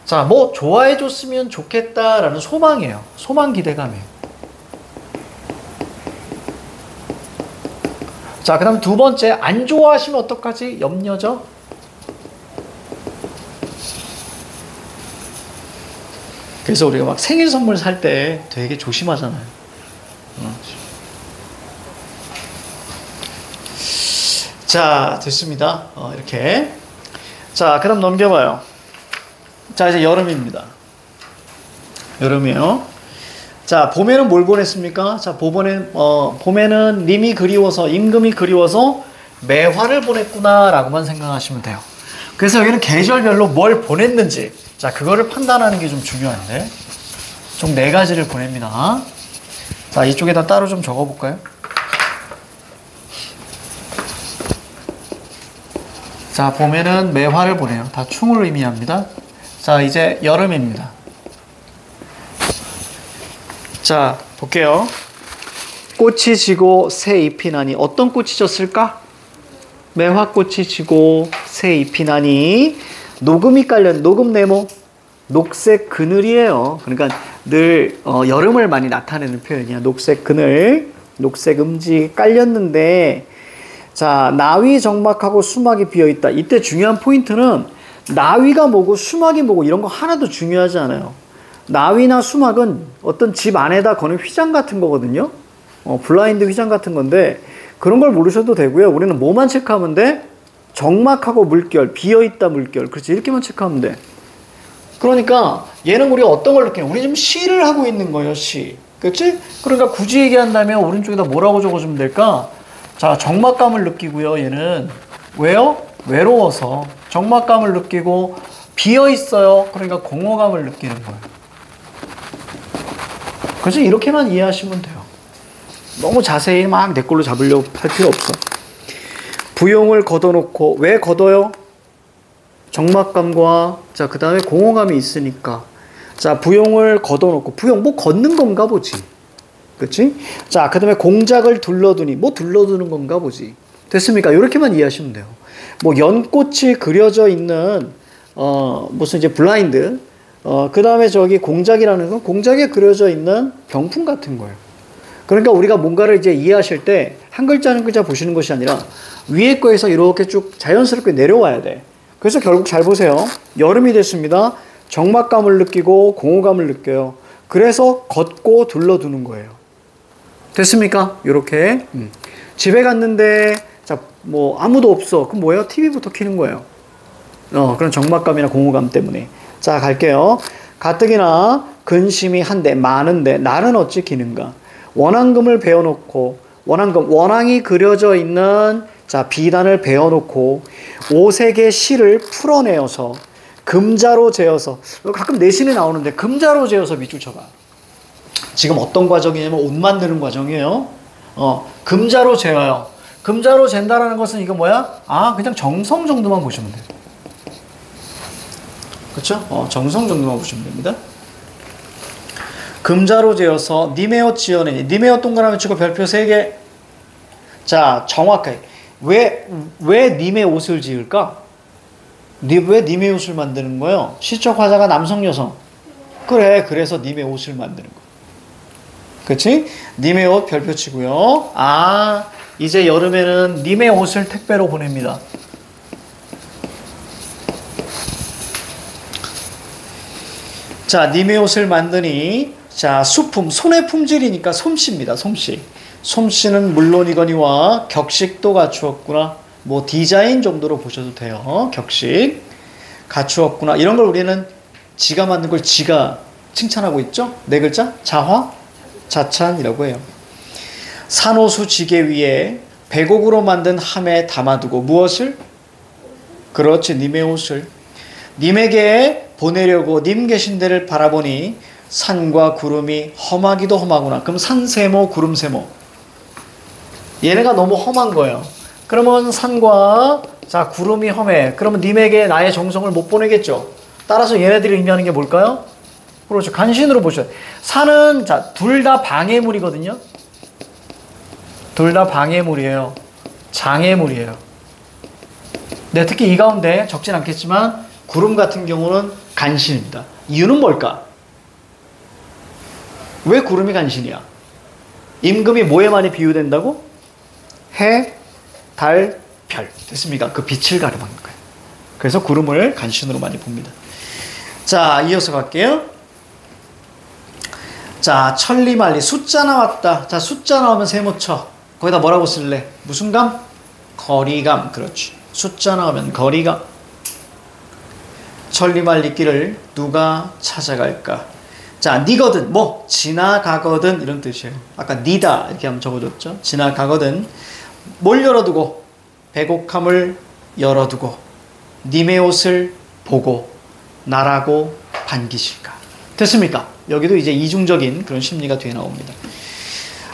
자, 뭐, 좋아해줬으면 좋겠다라는 소망이에요. 소망 기대감이에요. 자, 그 다음 두 번째, 안 좋아하시면 어떡하지? 염려죠? 그래서 우리가 막 생일 선물 살 때 되게 조심하잖아요. 자, 됐습니다. 이렇게. 자, 그 다음 넘겨봐요. 자, 이제 여름입니다. 여름이에요. 자, 봄에는 뭘 보냈습니까? 자, 봄에는 님이 그리워서, 임금이 그리워서 매화를 보냈구나 라고만 생각하시면 돼요. 그래서 여기는 계절별로 뭘 보냈는지, 자, 그거를 판단하는 게 좀 중요한데, 총 4가지를 보냅니다. 자, 이쪽에다 따로 좀 적어볼까요? 자, 봄에는 매화를 보내요. 다 충을 의미합니다. 자, 이제 여름입니다. 자, 볼게요. 꽃이 지고 새 잎이 나니, 어떤 꽃이 졌을까? 매화꽃이 지고 새 잎이 나니, 녹음이 깔린, 녹음 네모, 녹색 그늘이에요. 그러니까 늘 여름을 많이 나타내는 표현이야. 녹색 그늘, 녹색 음지 깔렸는데, 자, 나위 정막하고 수막이 비어있다. 이때 중요한 포인트는 나위가 뭐고 수막이 뭐고 이런 거 하나도 중요하지 않아요. 나위나 수막은 어떤 집 안에다 거는 휘장 같은 거거든요. 블라인드 휘장 같은 건데, 그런 걸 모르셔도 되고요. 우리는 뭐만 체크하면 돼? 정막하고 물결, 비어있다 물결. 그렇지, 이렇게만 체크하면 돼. 그러니까 얘는 우리가 어떤 걸 느끼냐? 우리 지금 시를 하고 있는 거예요, 시. 그렇지? 그러니까 굳이 얘기한다면 오른쪽에다 뭐라고 적어주면 될까? 자, 적막감을 느끼고요. 얘는 왜요? 외로워서 적막감을 느끼고, 비어있어요. 그러니까 공허감을 느끼는 거예요. 그래서 이렇게만 이해하시면 돼요. 너무 자세히 막 내 걸로 잡으려고 할 필요 없어. 부용을 걷어놓고, 왜 걷어요? 적막감과, 자, 그 다음에 공허감이 있으니까. 자, 부용을 걷어놓고, 부용 뭐 걷는 건가 보지. 그치? 자, 그 다음에 공작을 둘러두니, 뭐 둘러두는 건가 보지. 됐습니까? 이렇게만 이해하시면 돼요. 뭐 연꽃이 그려져 있는, 무슨 이제 블라인드, 그 다음에 저기 공작이라는 건 공작에 그려져 있는 병풍 같은 거예요. 그러니까 우리가 뭔가를 이제 이해하실 때 한 글자 한 글자 보시는 것이 아니라 위에 거에서 이렇게 쭉 자연스럽게 내려와야 돼. 그래서 결국 잘 보세요. 여름이 됐습니다. 적막감을 느끼고 공허감을 느껴요. 그래서 걷고 둘러두는 거예요. 됐습니까? 요렇게. 집에 갔는데 자, 뭐 아무도 없어. 그럼 뭐예요? TV부터 켜는 거예요. 그런 적막감이나 공허감 때문에. 자, 갈게요. 가뜩이나 근심이 한데 많은데 나는 어찌 기는가? 원앙금을 베어놓고 원앙이 그려져 있는 자 비단을 베어놓고 오색의 실을 풀어내어서 금자로 재어서 가끔 내신이 나오는데 금자로 재어서 밑줄 쳐봐. 지금 어떤 과정이냐면 옷 만드는 과정이에요. 금자로 재어요. 금자로 잰다라는 것은 이거 뭐야? 그냥 정성 정도만 보시면 돼요. 그렇죠? 정성 정도만 보시면 됩니다. 금자로 재어서 님의 옷 지어내니 님의 옷 동그라미 치고 별표 3개. 자, 정확하게 왜 님의 옷을 지을까? 왜 님의 옷을 만드는 거예요? 시적 화자가 남성 여성. 그래, 그래서 님의 옷을 만드는 거. 그렇지? 님의 옷 별표 치고요. 이제 여름에는 님의 옷을 택배로 보냅니다. 자, 님의 옷을 만드니 자, 수품, 손의 품질이니까 솜씨입니다. 솜씨. 솜씨는 물론이거니와 격식도 갖추었구나. 뭐 디자인 정도로 보셔도 돼요. 격식 갖추었구나. 이런 걸 우리는 지가 만든 걸 지가 칭찬하고 있죠. 네 글자 자화 자찬이라고 해요. 산호수 지게 위에 백옥으로 만든 함에 담아두고 무엇을? 그렇지, 님의 옷을. 님에게 보내려고 님 계신 데를 바라보니 산과 구름이 험하기도 험하구나. 그럼 산세모 구름세모, 얘네가 너무 험한 거예요. 그러면 산과 자 구름이 험해. 그러면 님에게 나의 정성을 못 보내겠죠. 따라서 얘네들이 의미하는 게 뭘까요? 그렇죠. 간신으로 보셔야 돼요. 산은 자 둘 다 방해물이거든요. 둘 다 방해물이에요. 장애물이에요. 네, 특히 이 가운데 적진 않겠지만 구름 같은 경우는 간신입니다. 이유는 뭘까? 왜 구름이 간신이야? 임금이 뭐에 많이 비유된다고? 해, 달, 별. 됐습니까? 그 빛을 가름하는 거예요. 그래서 구름을 간신으로 많이 봅니다. 자, 이어서 갈게요. 자, 천리말리. 숫자 나왔다. 자, 숫자 나오면 세모 쳐. 거기다 뭐라고 쓸래? 무슨 감? 거리감. 그렇지. 숫자 나오면 거리감. 천리말리 길을 누가 찾아갈까? 자, 니거든. 뭐? 지나가거든. 이런 뜻이에요. 아까 니다. 이렇게 한번 적어줬죠. 지나가거든. 뭘 열어두고? 백옥함을 열어두고 님의 옷을 보고 나라고 반기실까? 됐습니까? 여기도 이제 이중적인 그런 심리가 뒤에 나옵니다.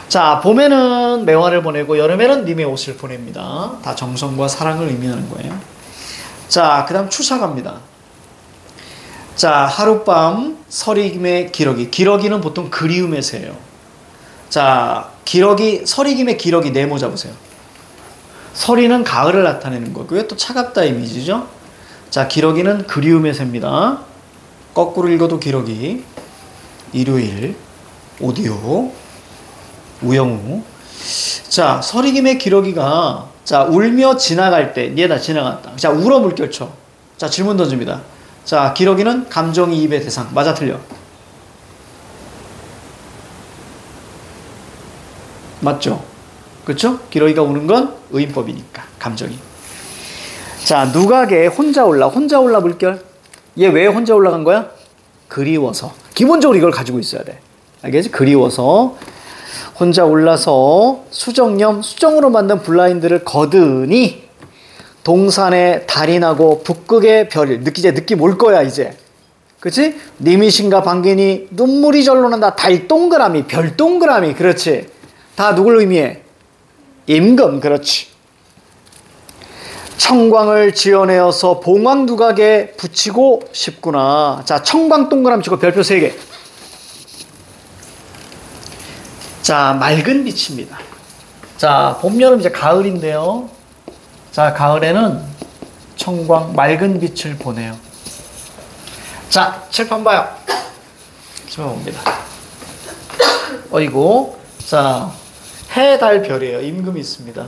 자, 봄에는 매화를 보내고 여름에는 님의 옷을 보냅니다. 다 정성과 사랑을 의미하는 거예요. 자, 그 다음 추사 갑니다. 자, 하룻밤 서리김의 기러기. 기러기는 보통 그리움의 새예요. 자, 기러기, 서리김의 기러기 네모 잡으세요. 서리는 가을을 나타내는 거고요. 또 차갑다 이미지죠. 자, 기러기는 그리움의 새입니다. 거꾸로 읽어도 기러기. 일요일, 오디오, 우영우. 자, 서리김의 기러기가 자, 울며 지나갈 때, 얘다 지나갔다. 자, 울어 물결 쳐. 자, 질문 던집니다. 자, 기러기는 감정이입의 대상. 맞아, 틀려? 맞죠? 그렇죠? 기러기가 우는 건 의인법이니까. 감정이. 자, 누각에 혼자 올라 물결. 얘 왜 혼자 올라간 거야? 그리워서. 기본적으로 이걸 가지고 있어야 돼. 알겠지? 그리워서 혼자 올라서 수정으로 만든 블라인드를 거드니 동산에 달이 나고 북극의 별이 느낌 올 거야 이제. 그치? 님이신가 반기니 눈물이 절로 난다. 달 동그라미, 별 동그라미. 그렇지. 다 누굴 의미해? 임금. 그렇지. 청광을 지어내어서 봉황 두각에 붙이고 싶구나. 자, 청광 동그라미 치고 별표 3개. 자, 맑은 빛입니다. 자, 봄, 여름 이제 가을인데요. 자, 가을에는 청광, 맑은 빛을 보내요. 자, 칠판 봐요. 칠판 봅니다. 어이구. 자, 해, 달, 별이에요. 임금이 있습니다.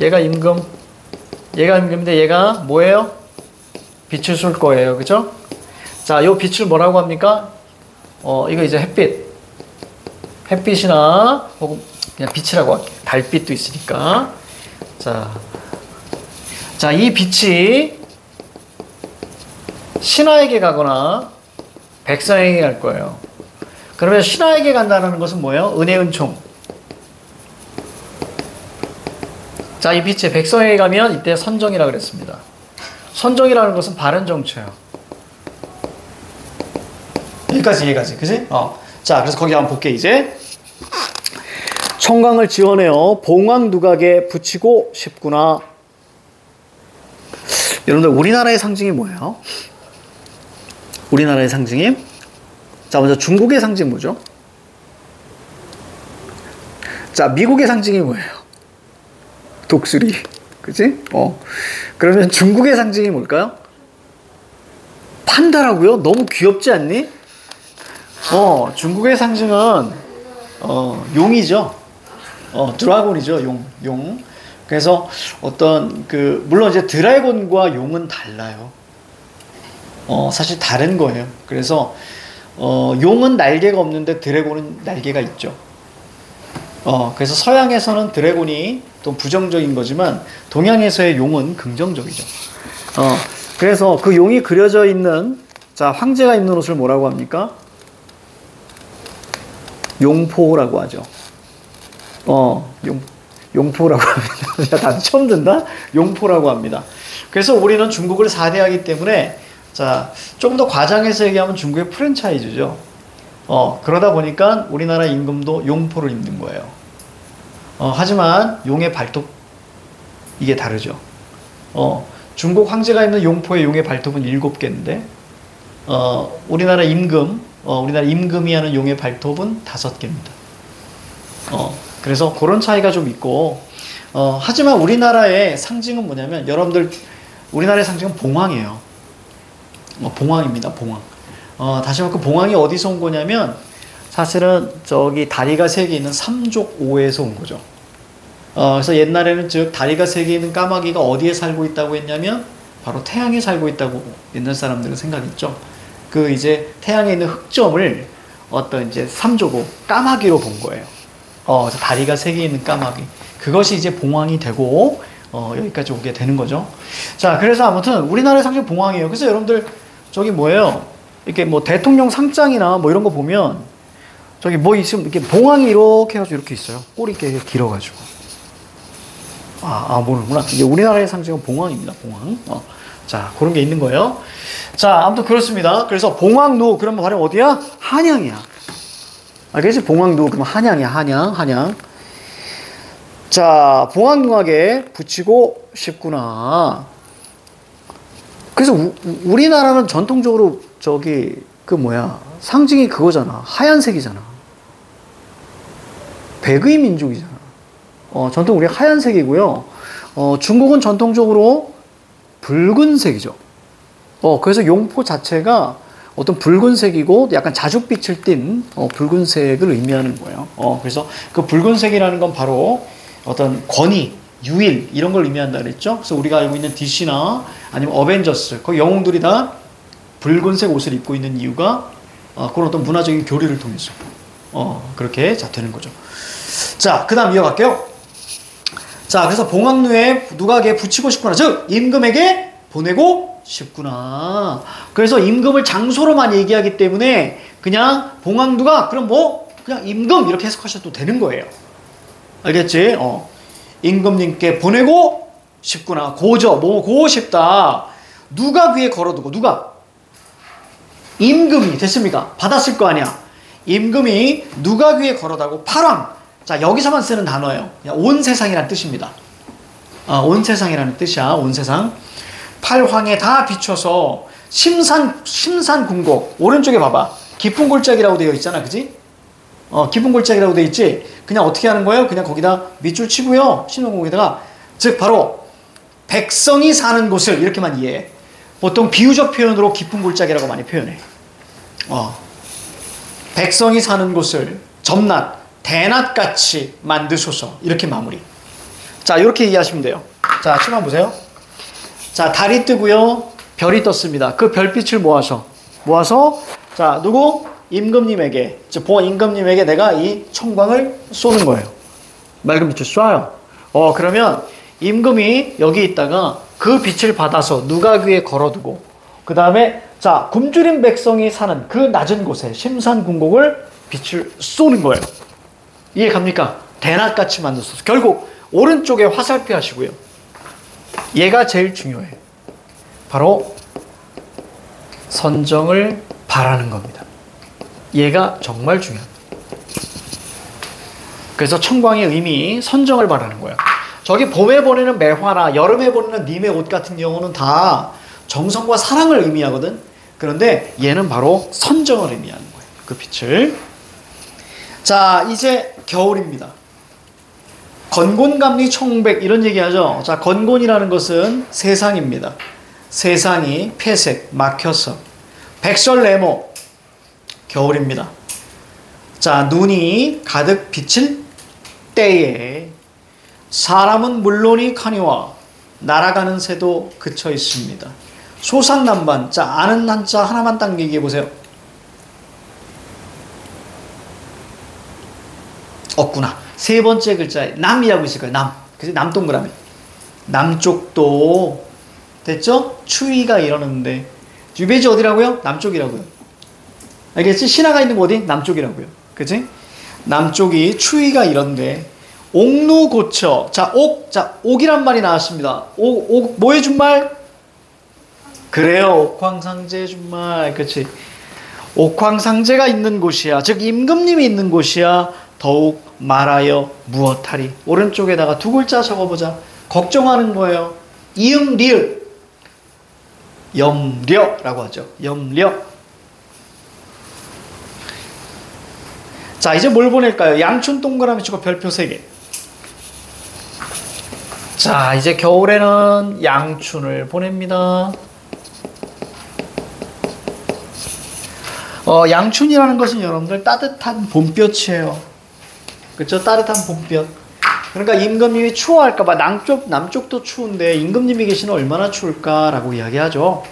얘가 임금인데 얘가 뭐예요? 빛을 쏠 거예요. 그죠? 자, 요 빛을 뭐라고 합니까? 이거 이제 햇빛이나 혹은 그냥 빛이라고 할게요. 달빛도 있으니까. 자, 이 빛이 신하에게 가거나 백성에게 갈 거예요. 그러면 신하에게 간다는 것은 뭐예요? 은혜, 은총. 자, 이 빛이 백성에게 가면 이때 선정이라고 그랬습니다. 선정이라는 것은 바른 정처예요. 여기까지, 그지? 자, 그래서 거기 한번 볼게, 이제. 청강을 지원해요. 봉황 누각에 붙이고 싶구나. 여러분들, 우리나라의 상징이 뭐예요? 우리나라의 상징이? 자, 먼저 중국의 상징 뭐죠? 자, 미국의 상징이 뭐예요? 독수리. 그치? 그러면 중국의 상징이 뭘까요? 판다라고요? 너무 귀엽지 않니? 중국의 상징은, 용이죠. 드라곤이죠. 용. 그래서 물론 이제 드래곤과 용은 달라요. 사실 다른 거예요. 그래서, 용은 날개가 없는데 드래곤은 날개가 있죠. 그래서 서양에서는 드래곤이 또 부정적인 거지만 동양에서의 용은 긍정적이죠. 그래서 그 용이 그려져 있는, 자, 황제가 입는 옷을 뭐라고 합니까? 용포라고 하죠. 용포라고 합니다. 다들 처음 듣나? 용포라고 합니다. 그래서 우리는 중국을 4대하기 때문에, 자, 좀 더 과장해서 얘기하면 중국의 프랜차이즈죠. 그러다 보니까 우리나라 임금도 용포를 입는 거예요. 하지만 용의 발톱, 이게 다르죠. 중국 황제가 입는 용포의 용의 발톱은 7개인데, 우리나라 임금이 하는 용의 발톱은 5개입니다. 그래서 그런 차이가 좀 있고, 하지만 우리나라의 상징은 뭐냐면, 여러분들, 우리나라의 상징은 봉황이에요. 봉황입니다, 봉황. 다시 말해, 그 봉황이 어디서 온 거냐면, 사실은 저기 다리가 3개 있는 삼족 5에서 온 거죠. 그래서 옛날에는 즉 다리가 3개 있는 까마귀가 어디에 살고 있다고 했냐면 바로 태양에 살고 있다고 옛날 사람들은 생각했죠. 그 이제 태양에 있는 흑점을 이제 삼족 5 까마귀로 본 거예요. 그래서 다리가 3개 있는 까마귀. 그것이 이제 봉황이 되고 여기까지 오게 되는 거죠. 자, 그래서 아무튼 우리나라의 상징 봉황이에요. 그래서 여러분들 저기 뭐예요? 이렇게 뭐 대통령 상장이나 뭐 이런 거 보면 저기 뭐 있으면 이렇게 봉황이 이렇게 해가지고 이렇게 있어요. 꼬리 이렇게 길어가지고. 모르는구나. 이게 우리나라의 상징은 봉황입니다. 봉황. 자, 그런 게 있는 거예요. 자, 아무튼 그렇습니다. 그래서 봉황루 그러면 바로 어디야? 한양이야. 알겠지? 봉황루 그러면 한양이야. 한양. 자, 봉황누각에 붙이고 싶구나. 그래서 우리나라는 전통적으로 저기 상징이 그거잖아. 하얀색이잖아. 백의 민족이잖아. 전통 우리 하얀색이고요. 중국은 전통적으로 붉은색이죠. 그래서 용포 자체가 어떤 붉은색이고 약간 자줏빛을 띤 붉은색을 의미하는 거예요. 그래서 그 붉은색이라는 건 바로 어떤 권위, 유일 이런 걸 의미한다 그랬죠. 그래서 우리가 알고 있는 DC나 아니면 어벤져스 그 영웅들이 다 붉은색 옷을 입고 있는 이유가 그런 어떤 문화적인 교류를 통해서 그렇게 되는 거죠. 자, 그 다음 이어갈게요. 자, 그래서 봉황루에 누각에 붙이고 싶구나. 즉 임금에게 보내고 싶구나. 그래서 임금을 장소로만 얘기하기 때문에 그냥 봉황누각 그럼 그냥 임금 이렇게 해석하셔도 되는 거예요. 알겠지? 임금님께 보내고 싶구나. 고고 싶다. 누각 위에 걸어두고 누각. 임금이 됐습니까? 받았을 거 아니야. 임금이 누각 위에 걸어다고 팔왕. 자, 여기서만 쓰는 단어예요. 온 세상이라는 뜻입니다. 온 세상이라는 뜻이야. 온 세상. 팔황에 다 비춰서 심산궁곡. 오른쪽에 봐봐. 깊은 골짜기라고 되어 있잖아. 그지? 깊은 골짜기라고 되어 있지? 그냥 어떻게 하는 거예요? 그냥 거기다 밑줄 치고요. 심산궁곡에다가 즉 바로 백성이 사는 곳을 이렇게만 이해해. 보통 비유적 표현으로 깊은 골짜기라고 많이 표현해. 백성이 사는 곳을 점낫, 대낮같이 만드소서. 이렇게 마무리. 자, 이렇게 이해하시면 돼요. 자, 칠판 보세요. 자, 달이 뜨고요. 별이 떴습니다. 그 별빛을 모아서 자 누구? 임금님에게, 봉 임금님에게 내가 이 청광을 쏘는 거예요. 맑은 빛을 쏴요. 그러면 임금이 여기 있다가 그 빛을 받아서 누가 귀에 걸어두고 그 다음에 자 굶주린 백성이 사는 그 낮은 곳에 심산궁곡을 빛을 쏘는 거예요. 이해 갑니까? 대낮같이 만들어서 결국 오른쪽에 화살표 하시고요. 얘가 제일 중요해요. 바로 선정을 바라는 겁니다. 얘가 정말 중요합니다. 그래서 청광의 의미, 선정을 바라는 거예요. 저기 봄에 보내는 매화나 여름에 보내는 님의 옷 같은 경우는 다 정성과 사랑을 의미하거든. 그런데 얘는 바로 선정을 의미하는 거예요. 그 빛을. 자, 이제 겨울입니다. 건곤감리 청백 이런 얘기하죠. 자, 건곤이라는 것은 세상입니다. 세상이 폐색, 막혀서 백설레모 겨울입니다. 자, 눈이 가득 비칠 때에 사람은 물론이커니와 날아가는 새도 그쳐 있습니다. 소상난반. 자, 아는 한자 하나만 딱 얘기해 보세요. 없구나. 세 번째 글자에 남이라고 있을 거예요. 남. 그래서 남동그라미. 남쪽도 됐죠? 추위가 이러는데 유배지 어디라고요? 남쪽이라고요. 알겠지? 신화가 있는 거 어디? 남쪽이라고요. 그치? 남쪽이 추위가 이런데 옥루고처. 자, 옥이란 말이 나왔습니다. 옥 뭐의 준말? 그래요. 옥황상제의 준말. 그치? 옥황상제가 있는 곳이야. 즉 임금님이 있는 곳이야. 더욱 말하여 무엇하리. 오른쪽에다가 두 글자 적어보자. 걱정하는 거예요. 이응 리을 염려라고 하죠. 염려. 자, 이제 뭘 보낼까요? 양춘 동그라미 치고 별표 3개. 자, 이제 겨울에는 양춘을 보냅니다. 양춘이라는 것은 여러분들 따뜻한 봄볕이에요. 그렇죠? 따뜻한 봄볕. 그러니까 임금님이 추워할까봐 남쪽도 추운데 임금님이 계시는 얼마나 추울까라고 이야기하죠.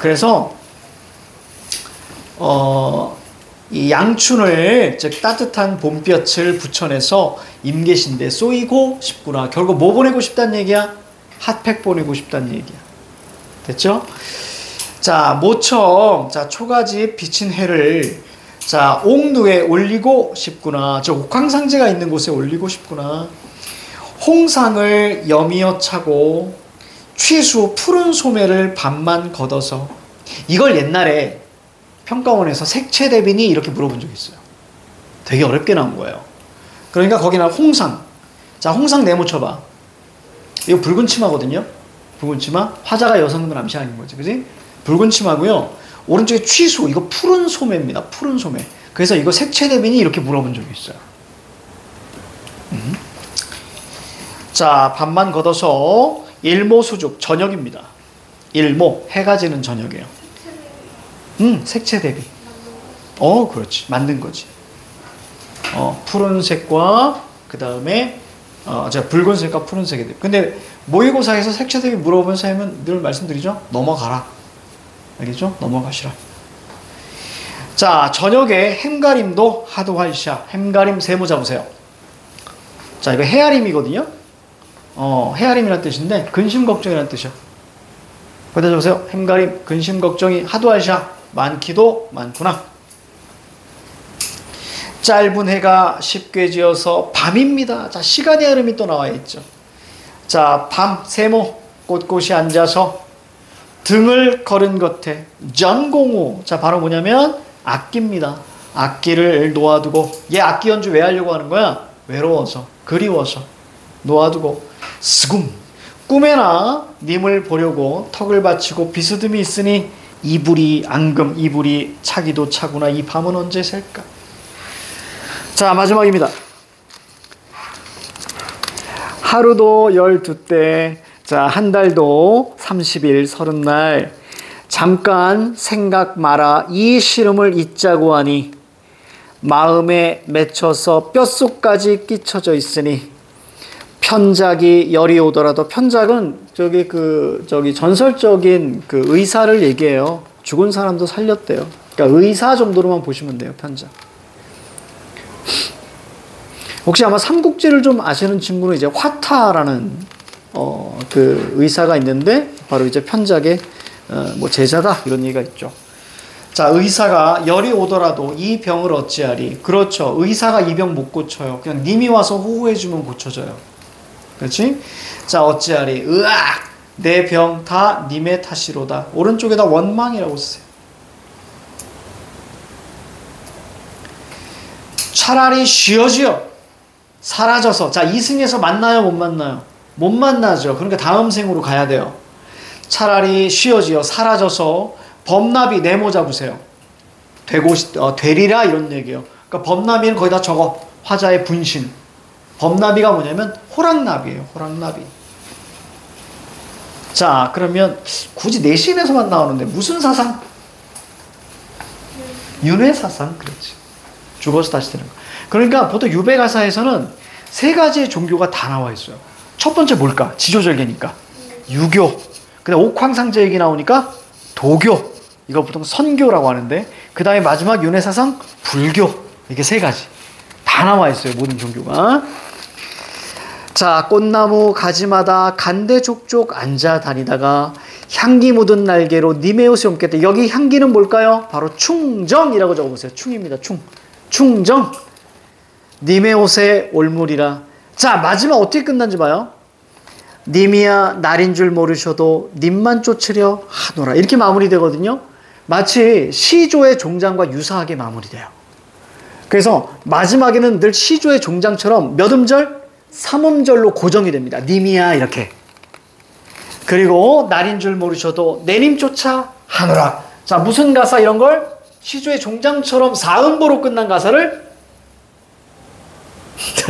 그래서 이 양춘을 즉 따뜻한 봄볕을 붙여내서 임계신데 쏘이고 싶구나. 결국 뭐 보내고 싶다는 얘기야? 핫팩 보내고 싶다는 얘기야. 됐죠? 자, 모청. 자, 초가집 비친 해를 자, 옥루에 올리고 싶구나. 저 옥황상제가 있는 곳에 올리고 싶구나. 홍상을 여미어 차고 취수 푸른 소매를 반만 걷어서. 이걸 옛날에 평가원에서 색채대비니 이렇게 물어본 적이 있어요. 되게 어렵게 나온 거예요. 그러니까 거기나 홍상. 자, 홍상 네모 쳐봐. 이거 붉은 치마거든요. 붉은 치마. 화자가 여성을 암시하는 거지. 그지? 붉은 치마고요. 오른쪽에 취수. 이거 푸른 소매입니다. 푸른 소매. 그래서 이거 색채대비니 이렇게 물어본 적이 있어요. 자, 반만 걷어서 일모수죽. 저녁입니다. 일모. 해가 지는 저녁이에요. 색채 대비. 그렇지. 만든 거지. 푸른색과 그 다음에 붉은색과 푸른색이 돼. 근데 모의고사에서 색채 대비 물어보면서 하면 늘 말씀드리죠. 넘어가라. 알겠죠? 넘어가시라. 자, 저녁에 햄가림도 하도할샤. 햄가림 세모 잡으세요. 자, 이거 헤아림이거든요. 헤아림이라는 뜻인데 근심 걱정이라는 뜻이야. 거기다 적으세요. 햄가림 근심 걱정이 하도할샤. 많기도 많구나. 짧은 해가 쉽게 지어서 밤입니다. 자, 시간의 흐름이 또 나와 있죠. 자, 밤 세모 꼿꼿이 앉아서 등을 걸은 겉에 전공우. 자, 바로 뭐냐면 악기입니다. 악기를 놓아두고. 얘 악기 연주 왜 하려고 하는 거야? 외로워서, 그리워서 놓아두고. 스금 꿈에나 님을 보려고 턱을 받치고 비스듬히 있으니 이불이 앙금. 이불이 차기도 차구나. 이 밤은 언제 셀까? 자, 마지막입니다. 하루도 12때. 자, 한 달도 30일 30날. 잠깐 생각 마라. 이 시름을 잊자고 하니 마음에 맺혀서 뼛속까지 끼쳐져 있으니 편작이 열이 오더라도 편작은 저기 전설적인 그 의사를 얘기해요. 죽은 사람도 살렸대요. 그러니까 의사 정도로만 보시면 돼요. 편작. 혹시 아마 삼국지를 좀 아시는 친구는 이제 화타라는 그 의사가 있는데 바로 이제 편작의 뭐 제자다 이런 얘기가 있죠. 자, 의사가 열이 오더라도 이 병을 어찌하리. 그렇죠. 의사가 이 병 못 고쳐요. 그냥 님이 와서 호호해주면 고쳐져요. 그렇지? 자, 어찌하리. 으악! 내 병 다 님의 탓이로다. 오른쪽에다 원망이라고 쓰세요. 차라리 쉬어지요. 사라져서. 자, 이승에서 만나요, 못 만나요? 못 만나죠. 그러니까 다음 생으로 가야 돼요. 차라리 쉬어지요. 사라져서 범나비 네모 잡으세요. 되리라 이런 얘기예요. 그러니까 범나비는 거기다 적어. 화자의 분신. 범나비가 뭐냐면 호랑나비예요. 호랑나비. 자, 그러면 굳이 내신에서만 나오는데 무슨 사상? 윤회사상. 그렇지. 죽어서 다시 되는 거. 그러니까 보통 유배가사에서는 세 가지의 종교가 다 나와 있어요. 첫 번째 뭘까? 지조절개니까. 유교. 근데 옥황상제 얘기 나오니까 도교. 이거 보통 선교라고 하는데, 그 다음에 마지막 윤회사상 불교. 이게 세 가지 다 나와 있어요. 모든 종교가. 자, 꽃나무 가지마다 간대족족 앉아 다니다가 향기 묻은 날개로 님의 옷을 옮겼다. 여기 향기는 뭘까요? 바로 충정이라고 적어보세요. 충입니다. 충정. 님의 옷에 올무리라. 자, 마지막 어떻게 끝난지 봐요. 님이야 날인 줄 모르셔도 님만 쫓으려 하노라. 이렇게 마무리되거든요. 마치 시조의 종장과 유사하게 마무리돼요. 그래서 마지막에는 늘 시조의 종장처럼 몇 음절? 3음절로 고정이 됩니다. 님이야 이렇게. 그리고 날인 줄 모르셔도 내님 쫓아 하노라. 자, 무슨 가사 이런 걸? 시조의 종장처럼 4음보로 끝난 가사를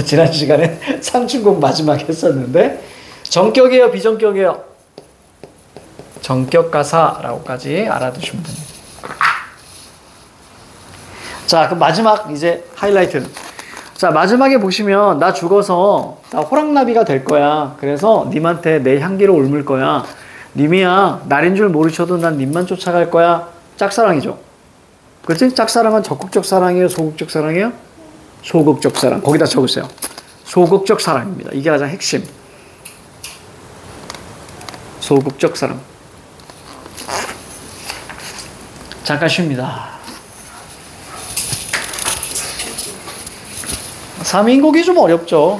지난 시간에 상춘곡 마지막에 했었는데, 정격이에요, 비정격이에요? 정격 가사라고까지 알아두시면 됩니다. 자, 그럼 마지막 이제 하이라이트. 자, 마지막에 보시면 나 죽어서 나 호랑나비가 될 거야. 그래서 님한테 내 향기를 옮을 거야. 님이야 날인 줄 모르셔도 난 님만 쫓아갈 거야. 짝사랑이죠. 그렇지? 짝사랑은 적극적 사랑이에요? 소극적 사랑이에요? 소극적 사랑. 거기다 적으세요. 소극적 사랑입니다. 이게 가장 핵심. 소극적 사랑. 잠깐 쉽니다. 3인곡이 좀 어렵죠.